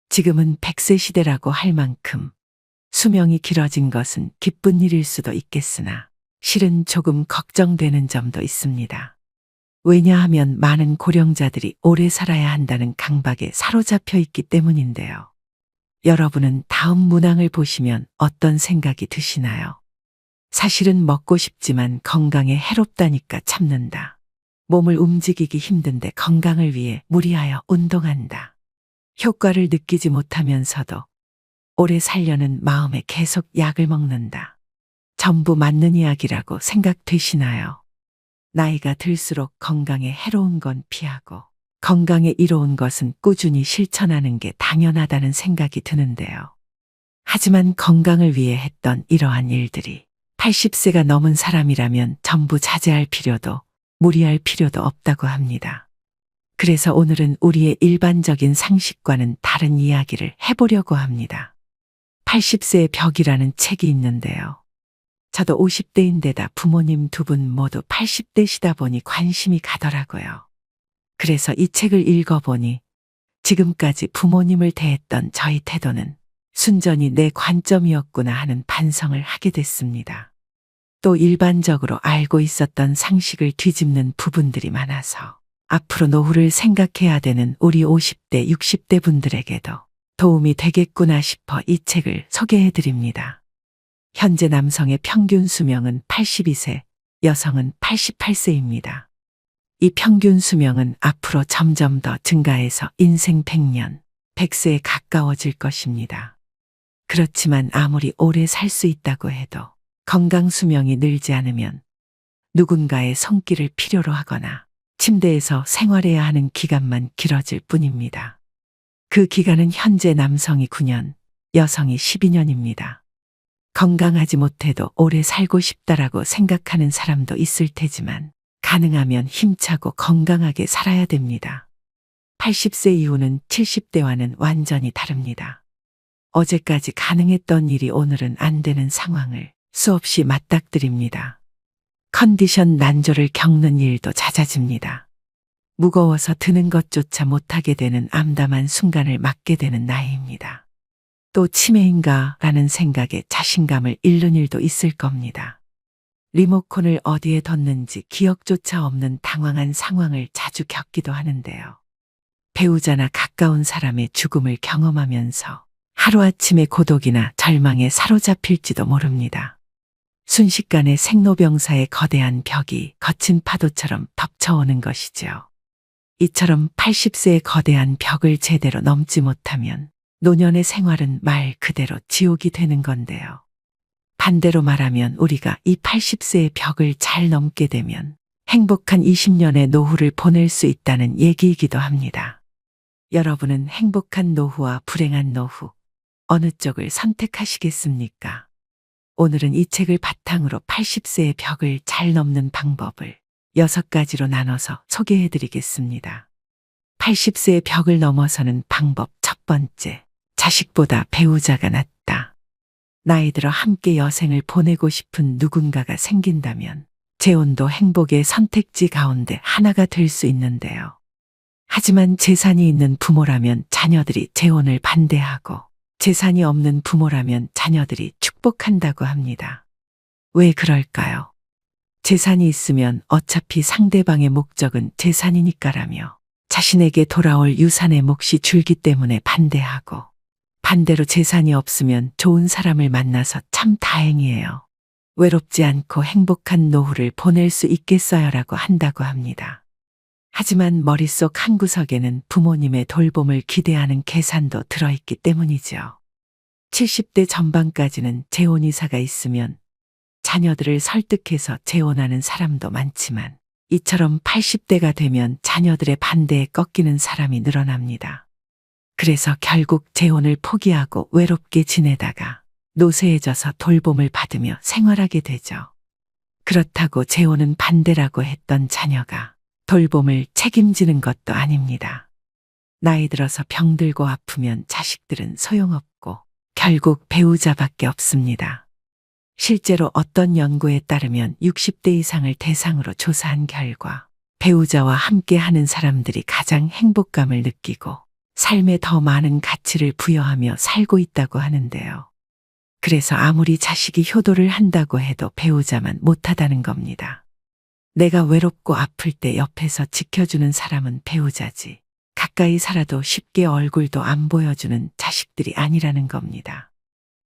지금은 100세 시대라고 할 만큼 수명이 길어진 것은 기쁜 일일 수도 있겠으나 실은 조금 걱정되는 점도 있습니다. 왜냐하면 많은 고령자들이 오래 살아야 한다는 강박에 사로잡혀 있기 때문인데요. 여러분은 다음 문항을 보시면 어떤 생각이 드시나요? 사실은 먹고 싶지만 건강에 해롭다니까 참는다. 몸을 움직이기 힘든데 건강을 위해 무리하여 운동한다. 효과를 느끼지 못하면서도 오래 살려는 마음에 계속 약을 먹는다. 전부 맞는 이야기라고 생각되시나요? 나이가 들수록 건강에 해로운 건 피하고 건강에 이로운 것은 꾸준히 실천하는 게 당연하다는 생각이 드는데요. 하지만 건강을 위해 했던 이러한 일들이 80세가 넘은 사람이라면 전부 자제할 필요도 무리할 필요도 없다고 합니다. 그래서 오늘은 우리의 일반적인 상식과는 다른 이야기를 해보려고 합니다. 80세의 벽이라는 책이 있는데요. 저도 50대인데다 부모님 두 분 모두 80대시다 보니 관심이 가더라고요. 그래서 이 책을 읽어보니 지금까지 부모님을 대했던 저희 태도는 순전히 내 관점이었구나 하는 반성을 하게 됐습니다. 또 일반적으로 알고 있었던 상식을 뒤집는 부분들이 많아서 앞으로 노후를 생각해야 되는 우리 50대, 60대 분들에게도 도움이 되겠구나 싶어 이 책을 소개해 드립니다. 현재 남성의 평균 수명은 82세, 여성은 88세입니다. 이 평균 수명은 앞으로 점점 더 증가해서 인생 100년, 100세에 가까워질 것입니다. 그렇지만 아무리 오래 살 수 있다고 해도 건강 수명이 늘지 않으면 누군가의 손길을 필요로 하거나 침대에서 생활해야 하는 기간만 길어질 뿐입니다. 그 기간은 현재 남성이 9년, 여성이 12년입니다. 건강하지 못해도 오래 살고 싶다라고 생각하는 사람도 있을 테지만 가능하면 힘차고 건강하게 살아야 됩니다. 80세 이후는 70대와는 완전히 다릅니다. 어제까지 가능했던 일이 오늘은 안 되는 상황을 수없이 맞닥뜨립니다. 컨디션 난조를 겪는 일도 잦아집니다. 무거워서 드는 것조차 못하게 되는 암담한 순간을 맞게 되는 나이입니다. 또 치매인가 라는 생각에 자신감을 잃는 일도 있을 겁니다. 리모컨을 어디에 뒀는지 기억조차 없는 당황한 상황을 자주 겪기도 하는데요. 배우자나 가까운 사람의 죽음을 경험하면서 하루아침에 고독이나 절망에 사로잡힐지도 모릅니다. 순식간에 생로병사의 거대한 벽이 거친 파도처럼 덮쳐오는 것이죠. 이처럼 80세의 거대한 벽을 제대로 넘지 못하면 노년의 생활은 말 그대로 지옥이 되는 건데요. 반대로 말하면 우리가 이 80세의 벽을 잘 넘게 되면 행복한 20년의 노후를 보낼 수 있다는 얘기이기도 합니다. 여러분은 행복한 노후와 불행한 노후, 어느 쪽을 선택하시겠습니까? 오늘은 이 책을 바탕으로 80세의 벽을 잘 넘는 방법을 6가지로 나눠서 소개해 드리겠습니다. 80세의 벽을 넘어서는 방법 첫 번째, 자식보다 배우자가 낫다. 나이 들어 함께 여생을 보내고 싶은 누군가가 생긴다면 재혼도 행복의 선택지 가운데 하나가 될 수 있는데요. 하지만 재산이 있는 부모라면 자녀들이 재혼을 반대하고 재산이 없는 부모라면 자녀들이 축복한다고 합니다. 왜 그럴까요? 재산이 있으면 어차피 상대방의 목적은 재산이니까라며 자신에게 돌아올 유산의 몫이 줄기 때문에 반대하고, 반대로 재산이 없으면 좋은 사람을 만나서 참 다행이에요. 외롭지 않고 행복한 노후를 보낼 수 있겠어요라고 한다고 합니다. 하지만 머릿속 한구석에는 부모님의 돌봄을 기대하는 계산도 들어있기 때문이죠. 70대 전반까지는 재혼이사가 있으면 자녀들을 설득해서 재혼하는 사람도 많지만 이처럼 80대가 되면 자녀들의 반대에 꺾이는 사람이 늘어납니다. 그래서 결국 재혼을 포기하고 외롭게 지내다가 노쇠해져서 돌봄을 받으며 생활하게 되죠. 그렇다고 재혼은 반대라고 했던 자녀가 돌봄을 책임지는 것도 아닙니다. 나이 들어서 병들고 아프면 자식들은 소용없고 결국 배우자밖에 없습니다. 실제로 어떤 연구에 따르면 60대 이상을 대상으로 조사한 결과 배우자와 함께 하는 사람들이 가장 행복감을 느끼고 삶에 더 많은 가치를 부여하며 살고 있다고 하는데요. 그래서 아무리 자식이 효도를 한다고 해도 배우자만 못하다는 겁니다. 내가 외롭고 아플 때 옆에서 지켜주는 사람은 배우자지. 가까이 살아도 쉽게 얼굴도 안 보여주는 자식들이 아니라는 겁니다.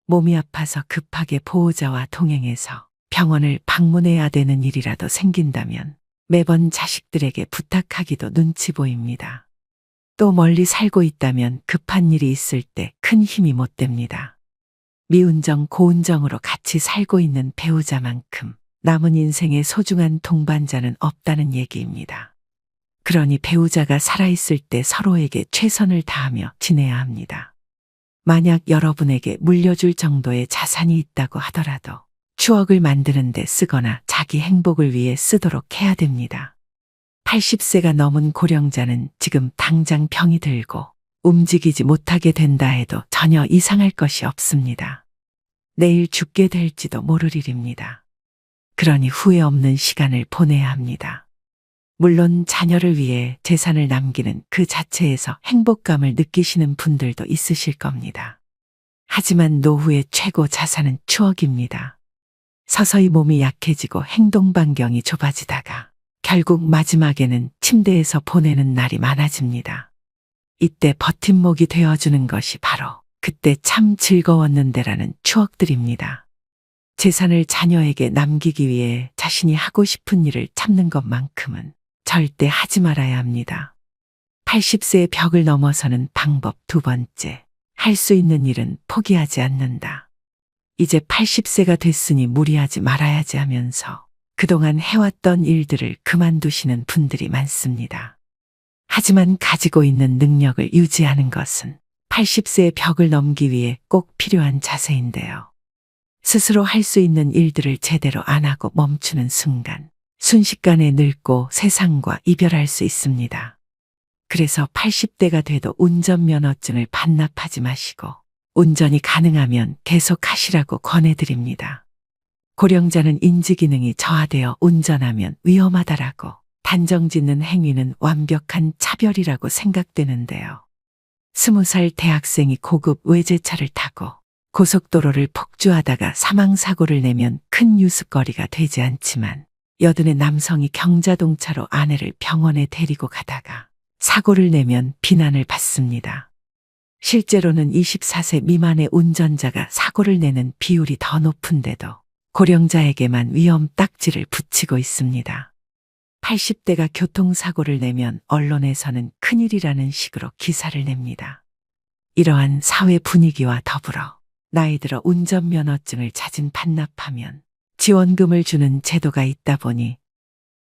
몸이 아파서 급하게 보호자와 동행해서 병원을 방문해야 되는 일이라도 생긴다면 매번 자식들에게 부탁하기도 눈치 보입니다. 또 멀리 살고 있다면 급한 일이 있을 때 큰 힘이 못 됩니다. 미운정 고운정으로 같이 살고 있는 배우자만큼 남은 인생의 소중한 동반자는 없다는 얘기입니다. 그러니 배우자가 살아있을 때 서로에게 최선을 다하며 지내야 합니다. 만약 여러분에게 물려줄 정도의 자산이 있다고 하더라도 추억을 만드는 데 쓰거나 자기 행복을 위해 쓰도록 해야 됩니다. 80세가 넘은 고령자는 지금 당장 병이 들고 움직이지 못하게 된다 해도 전혀 이상할 것이 없습니다. 내일 죽게 될지도 모를 일입니다. 그러니 후회 없는 시간을 보내야 합니다. 물론 자녀를 위해 재산을 남기는 그 자체에서 행복감을 느끼시는 분들도 있으실 겁니다. 하지만 노후의 최고 자산은 추억입니다. 서서히 몸이 약해지고 행동 반경이 좁아지다가 결국 마지막에는 침대에서 보내는 날이 많아집니다. 이때 버팀목이 되어주는 것이 바로 그때 참 즐거웠는데라는 추억들입니다. 재산을 자녀에게 남기기 위해 자신이 하고 싶은 일을 참는 것만큼은 절대 하지 말아야 합니다. 80세의 벽을 넘어서는 방법 두 번째, 할 수 있는 일은 포기하지 않는다. 이제 80세가 됐으니 무리하지 말아야지 하면서 그동안 해왔던 일들을 그만두시는 분들이 많습니다. 하지만 가지고 있는 능력을 유지하는 것은 80세의 벽을 넘기 위해 꼭 필요한 자세인데요. 스스로 할 수 있는 일들을 제대로 안 하고 멈추는 순간 순식간에 늙고 세상과 이별할 수 있습니다. 그래서 80대가 돼도 운전면허증을 반납하지 마시고 운전이 가능하면 계속 하시라고 권해드립니다. 고령자는 인지기능이 저하되어 운전하면 위험하다라고 단정짓는 행위는 완벽한 차별이라고 생각되는데요. 20살 대학생이 고급 외제차를 타고 고속도로를 폭주하다가 사망사고를 내면 큰 뉴스거리가 되지 않지만 80의 남성이 경자동차로 아내를 병원에 데리고 가다가 사고를 내면 비난을 받습니다. 실제로는 24세 미만의 운전자가 사고를 내는 비율이 더 높은데도 고령자에게만 위험 딱지를 붙이고 있습니다. 80대가 교통사고를 내면 언론에서는 큰일이라는 식으로 기사를 냅니다. 이러한 사회 분위기와 더불어 나이 들어 운전면허증을 자진 반납하면 지원금을 주는 제도가 있다 보니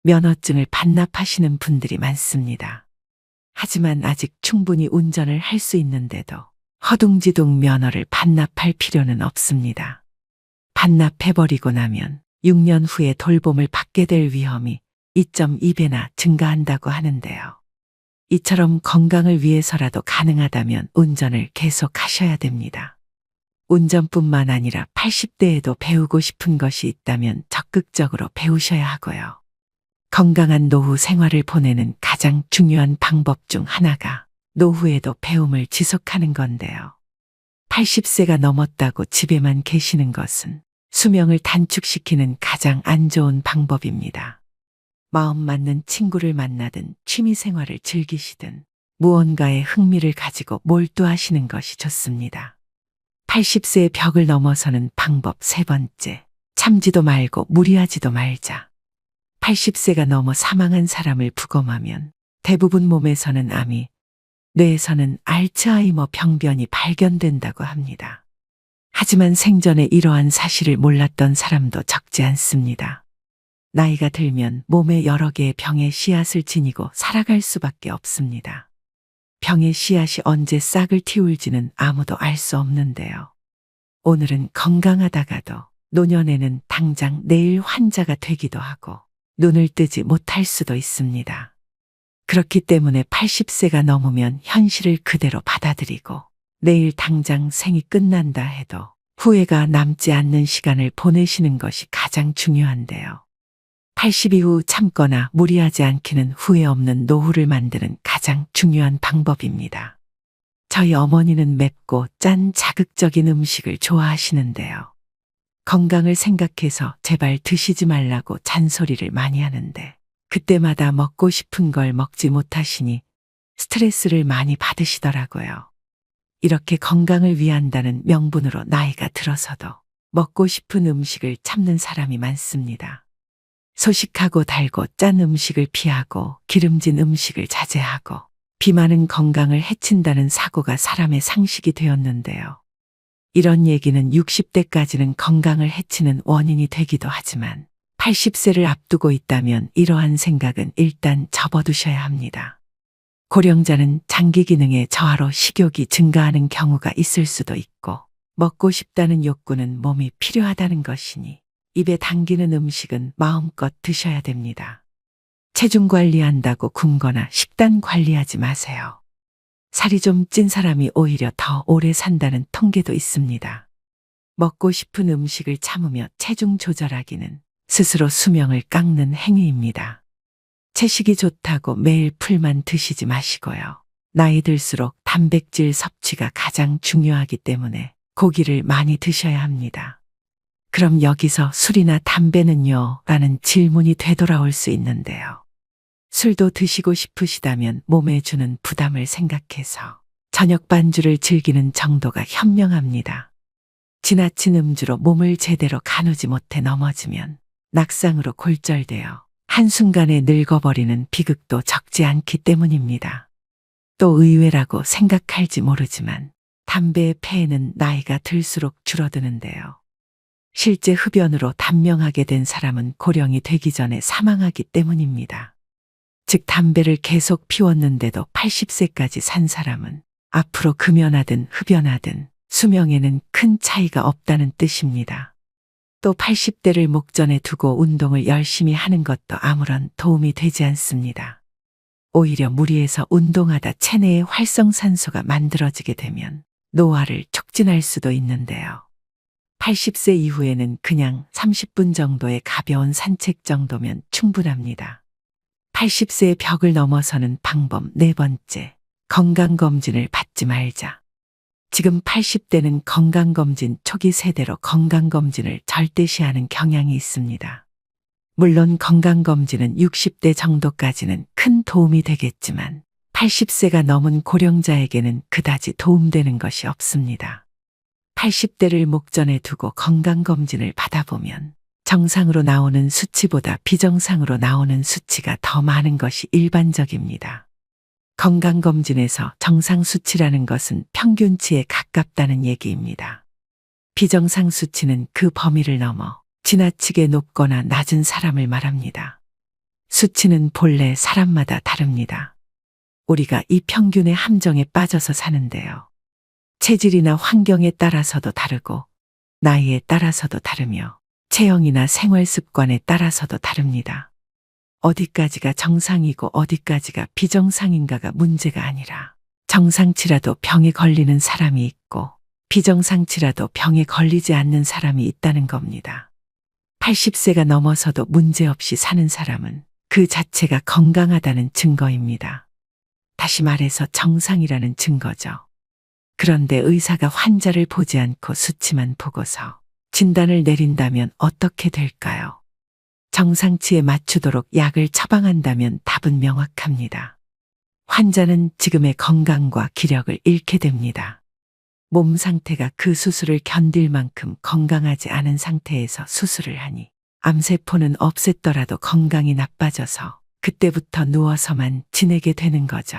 면허증을 반납하시는 분들이 많습니다. 하지만 아직 충분히 운전을 할 수 있는데도 허둥지둥 면허를 반납할 필요는 없습니다. 반납해버리고 나면 6년 후에 돌봄을 받게 될 위험이 2.2배나 증가한다고 하는데요. 이처럼 건강을 위해서라도 가능하다면 운전을 계속 하셔야 됩니다. 운전뿐만 아니라 80대에도 배우고 싶은 것이 있다면 적극적으로 배우셔야 하고요. 건강한 노후 생활을 보내는 가장 중요한 방법 중 하나가 노후에도 배움을 지속하는 건데요. 80세가 넘었다고 집에만 계시는 것은 수명을 단축시키는 가장 안 좋은 방법입니다. 마음 맞는 친구를 만나든 취미 생활을 즐기시든 무언가에 흥미를 가지고 몰두하시는 것이 좋습니다. 80세의 벽을 넘어서는 방법 세 번째, 참지도 말고 무리하지도 말자. 80세가 넘어 사망한 사람을 부검하면 대부분 몸에서는 암이, 뇌에서는 알츠하이머 병변이 발견된다고 합니다. 하지만 생전에 이러한 사실을 몰랐던 사람도 적지 않습니다. 나이가 들면 몸에 여러 개의 병의 씨앗을 지니고 살아갈 수밖에 없습니다. 병의 씨앗이 언제 싹을 틔울지는 아무도 알 수 없는데요. 오늘은 건강하다가도 노년에는 당장 내일 환자가 되기도 하고 눈을 뜨지 못할 수도 있습니다. 그렇기 때문에 80세가 넘으면 현실을 그대로 받아들이고 내일 당장 생이 끝난다 해도 후회가 남지 않는 시간을 보내시는 것이 가장 중요한데요. 80 이후 참거나 무리하지 않기는 후회 없는 노후를 만드는 가장 중요한 방법입니다. 저희 어머니는 맵고 짠 자극적인 음식을 좋아하시는데요. 건강을 생각해서 제발 드시지 말라고 잔소리를 많이 하는데 그때마다 먹고 싶은 걸 먹지 못하시니 스트레스를 많이 받으시더라고요. 이렇게 건강을 위한다는 명분으로 나이가 들어서도 먹고 싶은 음식을 참는 사람이 많습니다. 소식하고 달고 짠 음식을 피하고 기름진 음식을 자제하고 비만은 건강을 해친다는 사고가 사람의 상식이 되었는데요. 이런 얘기는 60대까지는 건강을 해치는 원인이 되기도 하지만 80세를 앞두고 있다면 이러한 생각은 일단 접어두셔야 합니다. 고령자는 장기 기능의 저하로 식욕이 증가하는 경우가 있을 수도 있고 먹고 싶다는 욕구는 몸이 필요하다는 것이니 입에 당기는 음식은 마음껏 드셔야 됩니다. 체중 관리한다고 굶거나 식단 관리하지 마세요. 살이 좀 찐 사람이 오히려 더 오래 산다는 통계도 있습니다. 먹고 싶은 음식을 참으며 체중 조절하기는 스스로 수명을 깎는 행위입니다. 채식이 좋다고 매일 풀만 드시지 마시고요. 나이 들수록 단백질 섭취가 가장 중요하기 때문에 고기를 많이 드셔야 합니다. 그럼 여기서 술이나 담배는요? 라는 질문이 되돌아올 수 있는데요. 술도 드시고 싶으시다면 몸에 주는 부담을 생각해서 저녁 반주를 즐기는 정도가 현명합니다. 지나친 음주로 몸을 제대로 가누지 못해 넘어지면 낙상으로 골절되어 한순간에 늙어버리는 비극도 적지 않기 때문입니다. 또 의외라고 생각할지 모르지만 담배의 폐해는 나이가 들수록 줄어드는데요. 실제 흡연으로 단명하게 된 사람은 고령이 되기 전에 사망하기 때문입니다. 즉 담배를 계속 피웠는데도 80세까지 산 사람은 앞으로 금연하든 흡연하든 수명에는 큰 차이가 없다는 뜻입니다. 또 80대를 목전에 두고 운동을 열심히 하는 것도 아무런 도움이 되지 않습니다. 오히려 무리해서 운동하다 체내에 활성산소가 만들어지게 되면 노화를 촉진할 수도 있는데요. 80세 이후에는 그냥 30분 정도의 가벼운 산책 정도면 충분합니다. 80세의 벽을 넘어서는 방법 네 번째, 건강검진을 받지 말자. 지금 80대는 건강검진 초기 세대로 건강검진을 절대시하는 경향이 있습니다. 물론 건강검진은 60대 정도까지는 큰 도움이 되겠지만 80세가 넘은 고령자에게는 그다지 도움되는 것이 없습니다. 80대를 목전에 두고 건강검진을 받아보면 정상으로 나오는 수치보다 비정상으로 나오는 수치가 더 많은 것이 일반적입니다. 건강검진에서 정상 수치라는 것은 평균치에 가깝다는 얘기입니다. 비정상 수치는 그 범위를 넘어 지나치게 높거나 낮은 사람을 말합니다. 수치는 본래 사람마다 다릅니다. 우리가 이 평균의 함정에 빠져서 사는데요. 체질이나 환경에 따라서도 다르고 나이에 따라서도 다르며 체형이나 생활 습관에 따라서도 다릅니다. 어디까지가 정상이고 어디까지가 비정상인가가 문제가 아니라 정상치라도 병에 걸리는 사람이 있고 비정상치라도 병에 걸리지 않는 사람이 있다는 겁니다. 80세가 넘어서도 문제없이 사는 사람은 그 자체가 건강하다는 증거입니다. 다시 말해서 정상이라는 증거죠. 그런데 의사가 환자를 보지 않고 수치만 보고서 진단을 내린다면 어떻게 될까요? 정상치에 맞추도록 약을 처방한다면 답은 명확합니다. 환자는 지금의 건강과 기력을 잃게 됩니다. 몸 상태가 그 수술을 견딜 만큼 건강하지 않은 상태에서 수술을 하니 암세포는 없앴더라도 건강이 나빠져서 그때부터 누워서만 지내게 되는 거죠.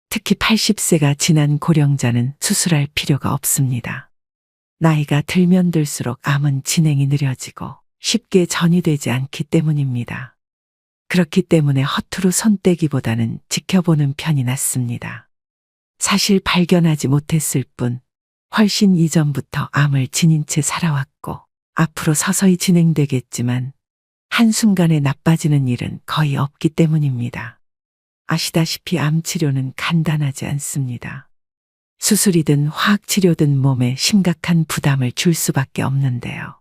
특히 80세가 지난 고령자는 수술할 필요가 없습니다. 나이가 들면 들수록 암은 진행이 느려지고 쉽게 전이되지 않기 때문입니다. 그렇기 때문에 허투루 손 떼기보다는 지켜보는 편이 낫습니다. 사실 발견하지 못했을 뿐 훨씬 이전부터 암을 지닌 채 살아왔고 앞으로 서서히 진행되겠지만 한순간에 나빠지는 일은 거의 없기 때문입니다. 아시다시피 암 치료는 간단하지 않습니다. 수술이든 화학치료든 몸에 심각한 부담을 줄 수밖에 없는데요.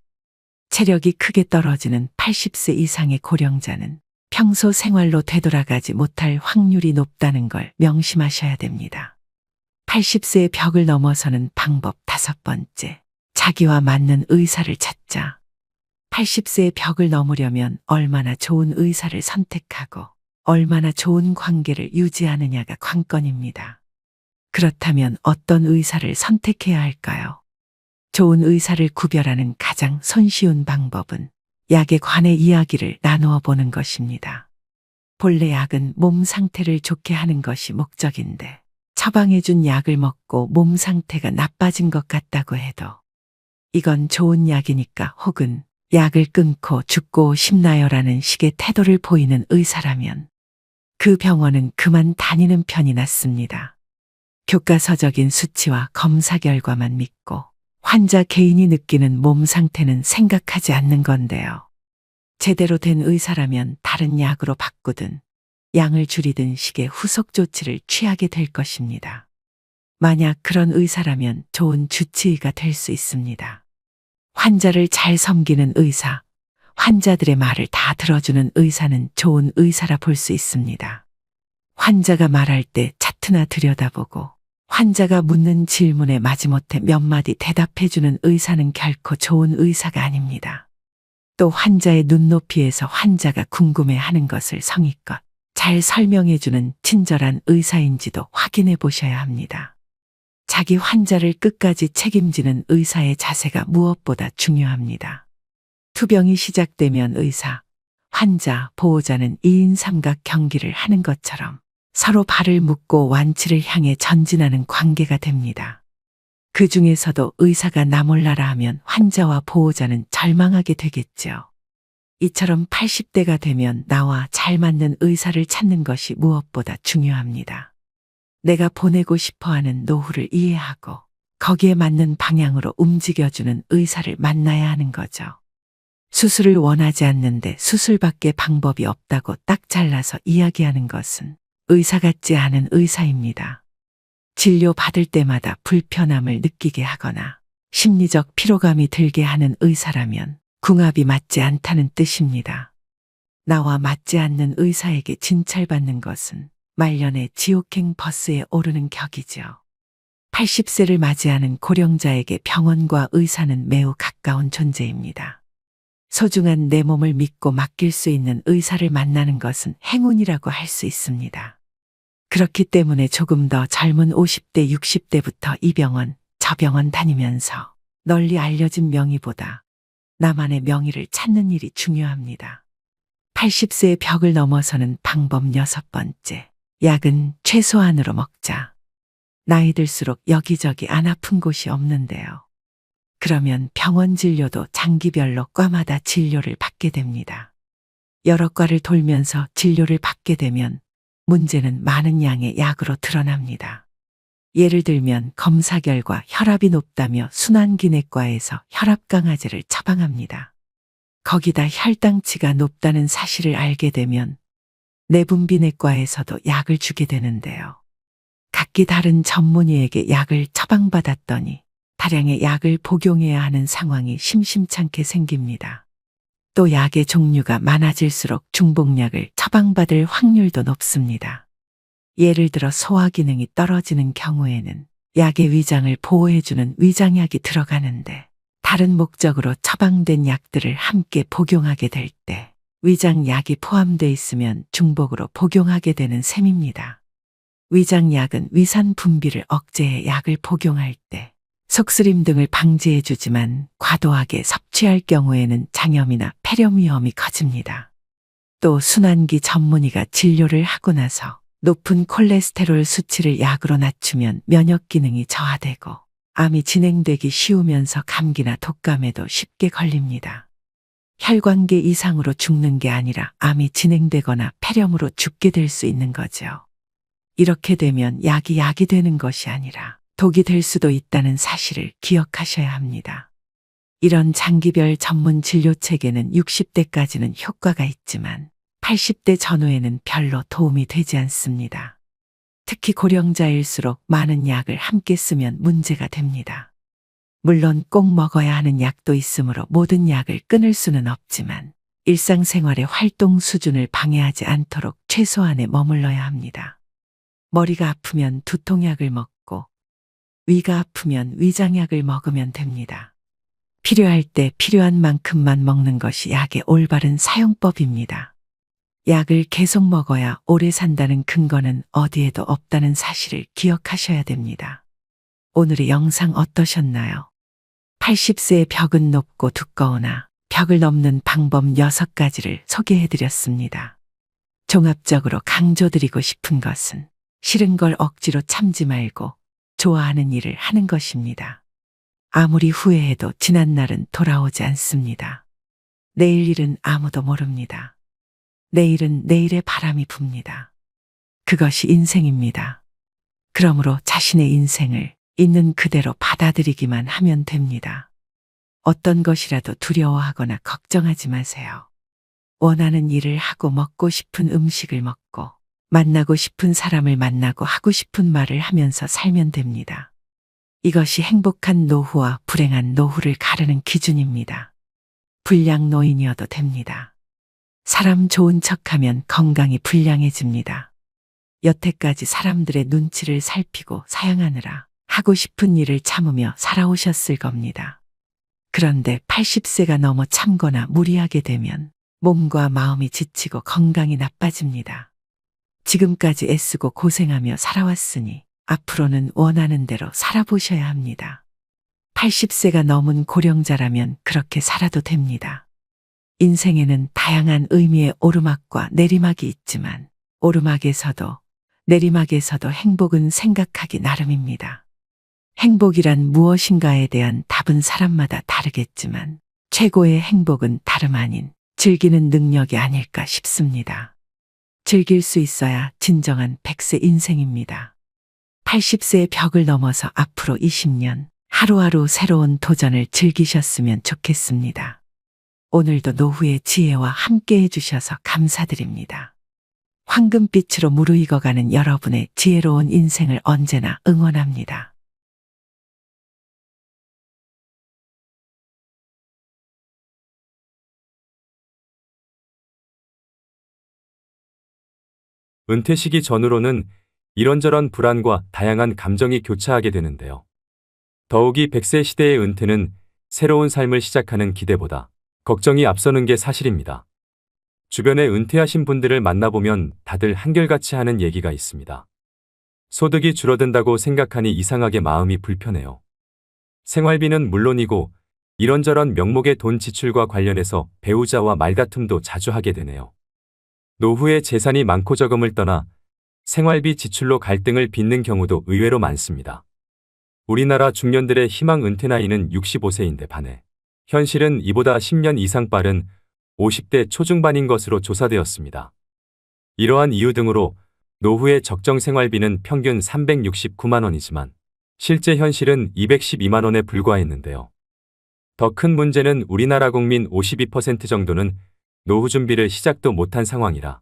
체력이 크게 떨어지는 80세 이상의 고령자는 평소 생활로 되돌아가지 못할 확률이 높다는 걸 명심하셔야 됩니다. 80세의 벽을 넘어서는 방법 5번째. 자기와 맞는 의사를 찾자. 80세의 벽을 넘으려면 얼마나 좋은 의사를 선택하고 얼마나 좋은 관계를 유지하느냐가 관건입니다. 그렇다면 어떤 의사를 선택해야 할까요? 좋은 의사를 구별하는 가장 손쉬운 방법은 약에 관해 이야기를 나누어 보는 것입니다. 본래 약은 몸 상태를 좋게 하는 것이 목적인데 처방해준 약을 먹고 몸 상태가 나빠진 것 같다고 해도 이건 좋은 약이니까 혹은 약을 끊고 죽고 싶나요라는 식의 태도를 보이는 의사라면 그 병원은 그만 다니는 편이 낫습니다. 교과서적인 수치와 검사 결과만 믿고 환자 개인이 느끼는 몸 상태는 생각하지 않는 건데요. 제대로 된 의사라면 다른 약으로 바꾸든 양을 줄이든 식의 후속 조치를 취하게 될 것입니다. 만약 그런 의사라면 좋은 주치의가 될 수 있습니다. 환자를 잘 섬기는 의사, 환자들의 말을 다 들어주는 의사는 좋은 의사라 볼 수 있습니다. 환자가 말할 때 차트나 들여다보고 환자가 묻는 질문에 마지못해 몇 마디 대답해주는 의사는 결코 좋은 의사가 아닙니다. 또 환자의 눈높이에서 환자가 궁금해하는 것을 성의껏 잘 설명해주는 친절한 의사인지도 확인해 보셔야 합니다. 자기 환자를 끝까지 책임지는 의사의 자세가 무엇보다 중요합니다. 투병이 시작되면 의사, 환자, 보호자는 2인 삼각 경기를 하는 것처럼 서로 발을 묶고 완치를 향해 전진하는 관계가 됩니다. 그 중에서도 의사가 나 몰라라 하면 환자와 보호자는 절망하게 되겠죠. 이처럼 80대가 되면 나와 잘 맞는 의사를 찾는 것이 무엇보다 중요합니다. 내가 보내고 싶어하는 노후를 이해하고 거기에 맞는 방향으로 움직여주는 의사를 만나야 하는 거죠. 수술을 원하지 않는데 수술밖에 방법이 없다고 딱 잘라서 이야기하는 것은 의사 같지 않은 의사입니다. 진료 받을 때마다 불편함을 느끼게 하거나 심리적 피로감이 들게 하는 의사라면 궁합이 맞지 않다는 뜻입니다. 나와 맞지 않는 의사에게 진찰받는 것은 말년의 지옥행 버스에 오르는 격이죠. 80세를 맞이하는 고령자에게 병원과 의사는 매우 가까운 존재입니다. 소중한 내 몸을 믿고 맡길 수 있는 의사를 만나는 것은 행운이라고 할 수 있습니다. 그렇기 때문에 조금 더 젊은 50대, 60대부터 이 병원, 저 병원 다니면서 널리 알려진 명의보다 나만의 명의를 찾는 일이 중요합니다. 80세의 벽을 넘어서는 방법 6번째. 약은 최소한으로 먹자. 나이 들수록 여기저기 안 아픈 곳이 없는데요. 그러면 병원 진료도 장기별로 과마다 진료를 받게 됩니다. 여러 과를 돌면서 진료를 받게 되면 문제는 많은 양의 약으로 드러납니다. 예를 들면 검사 결과 혈압이 높다며 순환기내과에서 혈압 강화제를 처방합니다. 거기다 혈당치가 높다는 사실을 알게 되면 내분비내과에서도 약을 주게 되는데요. 각기 다른 전문의에게 약을 처방받았더니 다량의 약을 복용해야 하는 상황이 심심찮게 생깁니다. 또 약의 종류가 많아질수록 중복약을 처방받을 확률도 높습니다. 예를 들어 소화 기능이 떨어지는 경우에는 약의 위장을 보호해주는 위장약이 들어가는데 다른 목적으로 처방된 약들을 함께 복용하게 될 때 위장약이 포함되어 있으면 중복으로 복용하게 되는 셈입니다. 위장약은 위산 분비를 억제해 약을 복용할 때 속쓰림 등을 방지해 주지만 과도하게 섭취할 경우에는 장염이나 폐렴 위험이 커집니다. 또 순환기 전문의가 진료를 하고 나서 높은 콜레스테롤 수치를 약으로 낮추면 면역 기능이 저하되고 암이 진행되기 쉬우면서 감기나 독감에도 쉽게 걸립니다. 혈관계 이상으로 죽는 게 아니라 암이 진행되거나 폐렴으로 죽게 될 수 있는 거죠. 이렇게 되면 약이 되는 것이 아니라 독이 될 수도 있다는 사실을 기억하셔야 합니다. 이런 장기별 전문 진료 체계는 60대까지는 효과가 있지만 80대 전후에는 별로 도움이 되지 않습니다. 특히 고령자일수록 많은 약을 함께 쓰면 문제가 됩니다. 물론 꼭 먹어야 하는 약도 있으므로 모든 약을 끊을 수는 없지만 일상생활의 활동 수준을 방해하지 않도록 최소한에 머물러야 합니다. 머리가 아프면 두통약을 먹고 위가 아프면 위장약을 먹으면 됩니다. 필요할 때 필요한 만큼만 먹는 것이 약의 올바른 사용법입니다. 약을 계속 먹어야 오래 산다는 근거는 어디에도 없다는 사실을 기억하셔야 됩니다. 오늘의 영상 어떠셨나요? 80세의 벽은 높고 두꺼우나 벽을 넘는 방법 6가지를 소개해드렸습니다. 종합적으로 강조드리고 싶은 것은 싫은 걸 억지로 참지 말고 좋아하는 일을 하는 것입니다. 아무리 후회해도 지난 날은 돌아오지 않습니다. 내일 일은 아무도 모릅니다. 내일은 내일의 바람이 붑니다. 그것이 인생입니다. 그러므로 자신의 인생을 있는 그대로 받아들이기만 하면 됩니다. 어떤 것이라도 두려워하거나 걱정하지 마세요. 원하는 일을 하고 먹고 싶은 음식을 먹고 만나고 싶은 사람을 만나고 하고 싶은 말을 하면서 살면 됩니다. 이것이 행복한 노후와 불행한 노후를 가르는 기준입니다. 불량 노인이어도 됩니다. 사람 좋은 척하면 건강이 불량해집니다. 여태까지 사람들의 눈치를 살피고 사양하느라 하고 싶은 일을 참으며 살아오셨을 겁니다. 그런데 80세가 넘어 참거나 무리하게 되면 몸과 마음이 지치고 건강이 나빠집니다. 지금까지 애쓰고 고생하며 살아왔으니 앞으로는 원하는 대로 살아보셔야 합니다. 80세가 넘은 고령자라면 그렇게 살아도 됩니다. 인생에는 다양한 의미의 오르막과 내리막이 있지만 오르막에서도 내리막에서도 행복은 생각하기 나름입니다. 행복이란 무엇인가에 대한 답은 사람마다 다르겠지만 최고의 행복은 다름 아닌 즐기는 능력이 아닐까 싶습니다. 즐길 수 있어야 진정한 100세 인생입니다. 80세의 벽을 넘어서 앞으로 20년 하루하루 새로운 도전을 즐기셨으면 좋겠습니다. 오늘도 노후의 지혜와 함께 해주셔서 감사드립니다. 황금빛으로 무르익어가는 여러분의 지혜로운 인생을 언제나 응원합니다. 은퇴 시기 전후로는 이런저런 불안과 다양한 감정이 교차하게 되는데요. 더욱이 100세 시대의 은퇴는 새로운 삶을 시작하는 기대보다 걱정이 앞서는 게 사실입니다. 주변에 은퇴하신 분들을 만나보면 다들 한결같이 하는 얘기가 있습니다. 소득이 줄어든다고 생각하니 이상하게 마음이 불편해요. 생활비는 물론이고 이런저런 명목의 돈 지출과 관련해서 배우자와 말다툼도 자주 하게 되네요. 노후에 재산이 많고 적음을 떠나 생활비 지출로 갈등을 빚는 경우도 의외로 많습니다. 우리나라 중년들의 희망 은퇴 나이는 65세인데 반해 현실은 이보다 10년 이상 빠른 50대 초중반인 것으로 조사되었습니다. 이러한 이유 등으로 노후의 적정 생활비는 평균 369만 원이지만 실제 현실은 212만 원에 불과했는데요. 더 큰 문제는 우리나라 국민 52% 정도는 노후 준비를 시작도 못한 상황이라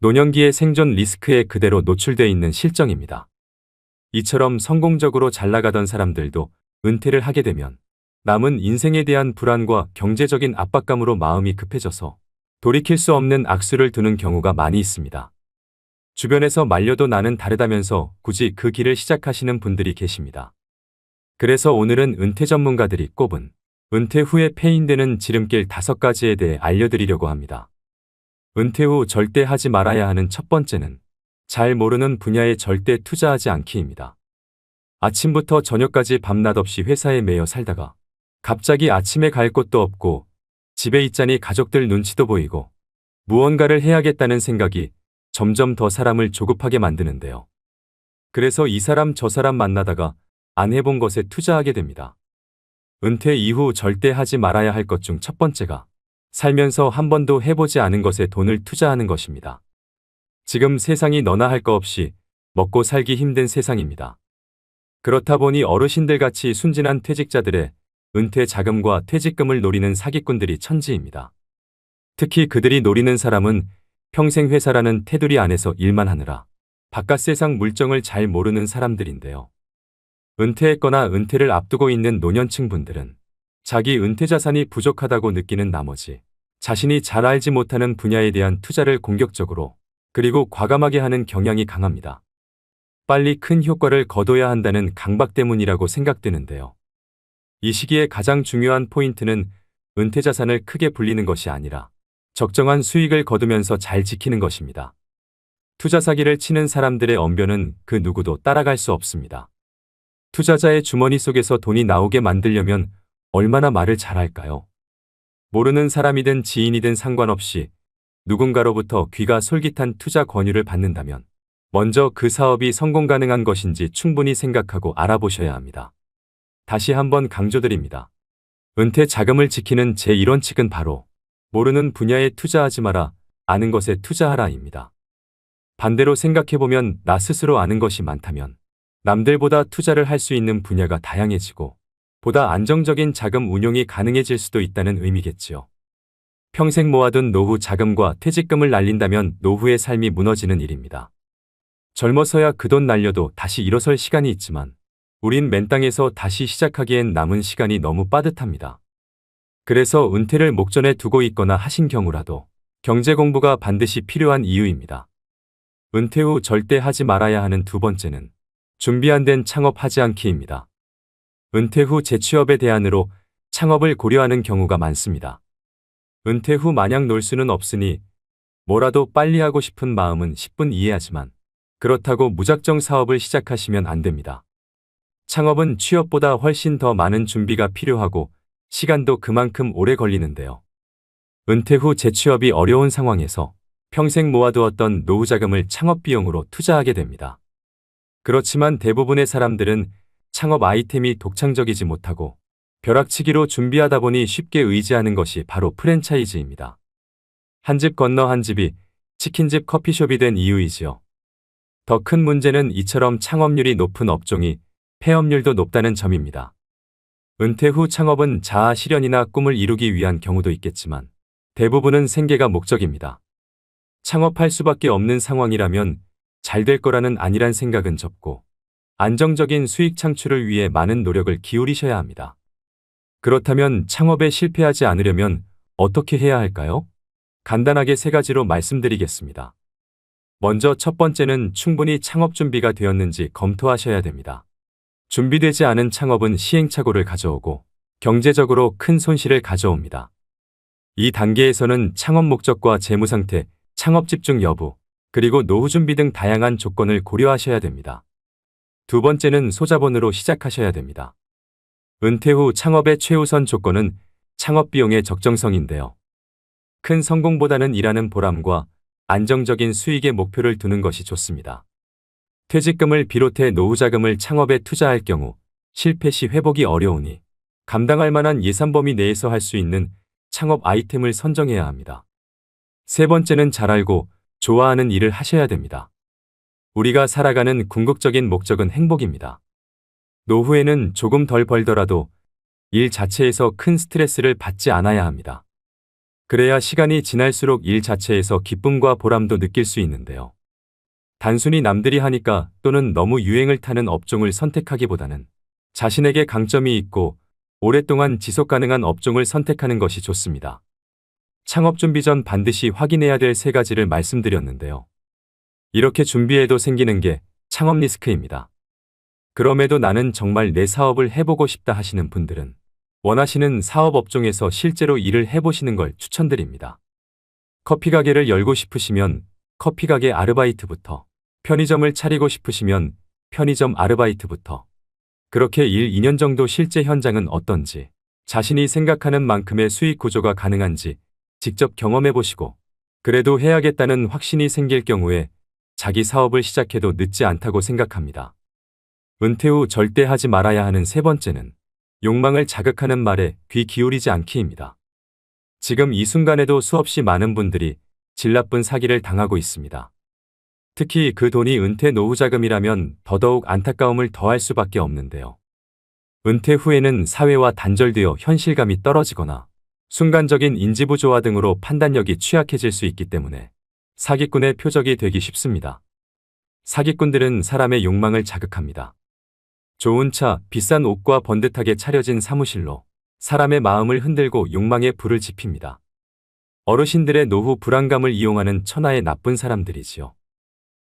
노년기의 생존 리스크에 그대로 노출돼 있는 실정입니다. 이처럼 성공적으로 잘 나가던 사람들도 은퇴를 하게 되면 남은 인생에 대한 불안과 경제적인 압박감으로 마음이 급해져서 돌이킬 수 없는 악수를 두는 경우가 많이 있습니다. 주변에서 말려도 나는 다르다면서 굳이 그 길을 시작하시는 분들이 계십니다. 그래서 오늘은 은퇴 전문가들이 꼽은 은퇴 후에 패인되는 지름길 5가지에 대해 알려드리려고 합니다. 은퇴 후 절대 하지 말아야 하는 첫 번째는 잘 모르는 분야에 절대 투자하지 않기입니다. 아침부터 저녁까지 밤낮 없이 회사에 매여 살다가 갑자기 아침에 갈 곳도 없고 집에 있자니 가족들 눈치도 보이고 무언가를 해야겠다는 생각이 점점 더 사람을 조급하게 만드는데요. 그래서 이 사람 저 사람 만나다가 안 해본 것에 투자하게 됩니다. 은퇴 이후 절대 하지 말아야 할 것 중 첫 번째가 살면서 한 번도 해보지 않은 것에 돈을 투자하는 것입니다. 지금 세상이 너나 할 거 없이 먹고 살기 힘든 세상입니다. 그렇다 보니 어르신들같이 순진한 퇴직자들의 은퇴 자금과 퇴직금을 노리는 사기꾼들이 천지입니다. 특히 그들이 노리는 사람은 평생 회사라는 테두리 안에서 일만 하느라 바깥 세상 물정을 잘 모르는 사람들인데요. 은퇴했거나 은퇴를 앞두고 있는 노년층 분들은 자기 은퇴 자산이 부족하다고 느끼는 나머지 자신이 잘 알지 못하는 분야에 대한 투자를 공격적으로 그리고 과감하게 하는 경향이 강합니다. 빨리 큰 효과를 거둬야 한다는 강박 때문이라고 생각되는데요. 이 시기에 가장 중요한 포인트는 은퇴 자산을 크게 불리는 것이 아니라 적정한 수익을 거두면서 잘 지키는 것입니다. 투자 사기를 치는 사람들의 언변은 그 누구도 따라갈 수 없습니다. 투자자의 주머니 속에서 돈이 나오게 만들려면 얼마나 말을 잘할까요? 모르는 사람이든 지인이든 상관없이 누군가로부터 귀가 솔깃한 투자 권유를 받는다면 먼저 그 사업이 성공 가능한 것인지 충분히 생각하고 알아보셔야 합니다. 다시 한번 강조드립니다. 은퇴 자금을 지키는 제1원칙은 바로 모르는 분야에 투자하지 마라, 아는 것에 투자하라입니다. 반대로 생각해보면 나 스스로 아는 것이 많다면 남들보다 투자를 할 수 있는 분야가 다양해지고 보다 안정적인 자금 운용이 가능해질 수도 있다는 의미겠지요. 평생 모아둔 노후 자금과 퇴직금을 날린다면 노후의 삶이 무너지는 일입니다. 젊어서야 그 돈 날려도 다시 일어설 시간이 있지만 우린 맨 땅에서 다시 시작하기엔 남은 시간이 너무 빠듯합니다. 그래서 은퇴를 목전에 두고 있거나 하신 경우라도 경제 공부가 반드시 필요한 이유입니다. 은퇴 후 절대 하지 말아야 하는 두 번째는 준비 안 된 창업하지 않기입니다. 은퇴 후 재취업의 대안으로 창업을 고려하는 경우가 많습니다. 은퇴 후 마냥 놀 수는 없으니 뭐라도 빨리 하고 싶은 마음은 10분 이해하지만 그렇다고 무작정 사업을 시작하시면 안 됩니다. 창업은 취업보다 훨씬 더 많은 준비가 필요하고 시간도 그만큼 오래 걸리는데요. 은퇴 후 재취업이 어려운 상황에서 평생 모아두었던 노후 자금을 창업 비용으로 투자하게 됩니다. 그렇지만 대부분의 사람들은 창업 아이템이 독창적이지 못하고 벼락치기로 준비하다 보니 쉽게 의지하는 것이 바로 프랜차이즈입니다. 한 집 건너 한 집이 치킨집 커피숍이 된 이유이지요. 더 큰 문제는 이처럼 창업률이 높은 업종이 폐업률도 높다는 점입니다. 은퇴 후 창업은 자아 실현이나 꿈을 이루기 위한 경우도 있겠지만 대부분은 생계가 목적입니다. 창업할 수밖에 없는 상황이라면 잘 될 거라는 안일한 생각은 접고 안정적인 수익 창출을 위해 많은 노력을 기울이셔야 합니다. 그렇다면 창업에 실패하지 않으려면 어떻게 해야 할까요? 간단하게 세 가지로 말씀드리겠습니다. 먼저 첫 번째는 충분히 창업 준비가 되었는지 검토하셔야 됩니다. 준비되지 않은 창업은 시행착오를 가져오고 경제적으로 큰 손실을 가져옵니다. 이 단계에서는 창업 목적과 재무 상태, 창업 집중 여부, 그리고 노후 준비 등 다양한 조건을 고려하셔야 됩니다. 두 번째는 소자본으로 시작하셔야 됩니다. 은퇴 후 창업의 최우선 조건은 창업 비용의 적정성인데요. 큰 성공보다는 일하는 보람과 안정적인 수익의 목표를 두는 것이 좋습니다. 퇴직금을 비롯해 노후 자금을 창업에 투자할 경우 실패 시 회복이 어려우니 감당할 만한 예산 범위 내에서 할 수 있는 창업 아이템을 선정해야 합니다. 세 번째는 잘 알고 좋아하는 일을 하셔야 됩니다. 우리가 살아가는 궁극적인 목적은 행복입니다. 노후에는 조금 덜 벌더라도 일 자체에서 큰 스트레스를 받지 않아야 합니다. 그래야 시간이 지날수록 일 자체에서 기쁨과 보람도 느낄 수 있는데요. 단순히 남들이 하니까 또는 너무 유행을 타는 업종을 선택하기보다는 자신에게 강점이 있고 오랫동안 지속 가능한 업종을 선택하는 것이 좋습니다. 창업 준비 전 반드시 확인해야 될 세 가지를 말씀드렸는데요. 이렇게 준비해도 생기는 게 창업 리스크입니다. 그럼에도 나는 정말 내 사업을 해보고 싶다 하시는 분들은 원하시는 사업 업종에서 실제로 일을 해보시는 걸 추천드립니다. 커피 가게를 열고 싶으시면 커피 가게 아르바이트부터, 편의점을 차리고 싶으시면 편의점 아르바이트부터, 그렇게 1, 2년 정도 실제 현장은 어떤지, 자신이 생각하는 만큼의 수익 구조가 가능한지 직접 경험해 보시고, 그래도 해야겠다는 확신이 생길 경우에 자기 사업을 시작해도 늦지 않다고 생각합니다. 은퇴 후 절대 하지 말아야 하는 세 번째는 욕망을 자극하는 말에 귀 기울이지 않기입니다. 지금 이 순간에도 수없이 많은 분들이 질 나쁜 사기를 당하고 있습니다. 특히 그 돈이 은퇴 노후 자금이라면 더더욱 안타까움을 더할 수밖에 없는데요. 은퇴 후에는 사회와 단절되어 현실감이 떨어지거나 순간적인 인지부조화 등으로 판단력이 취약해질 수 있기 때문에 사기꾼의 표적이 되기 쉽습니다. 사기꾼들은 사람의 욕망을 자극합니다. 좋은 차, 비싼 옷과 번듯하게 차려진 사무실로 사람의 마음을 흔들고 욕망의 불을 지핍니다. 어르신들의 노후 불안감을 이용하는 천하의 나쁜 사람들이지요.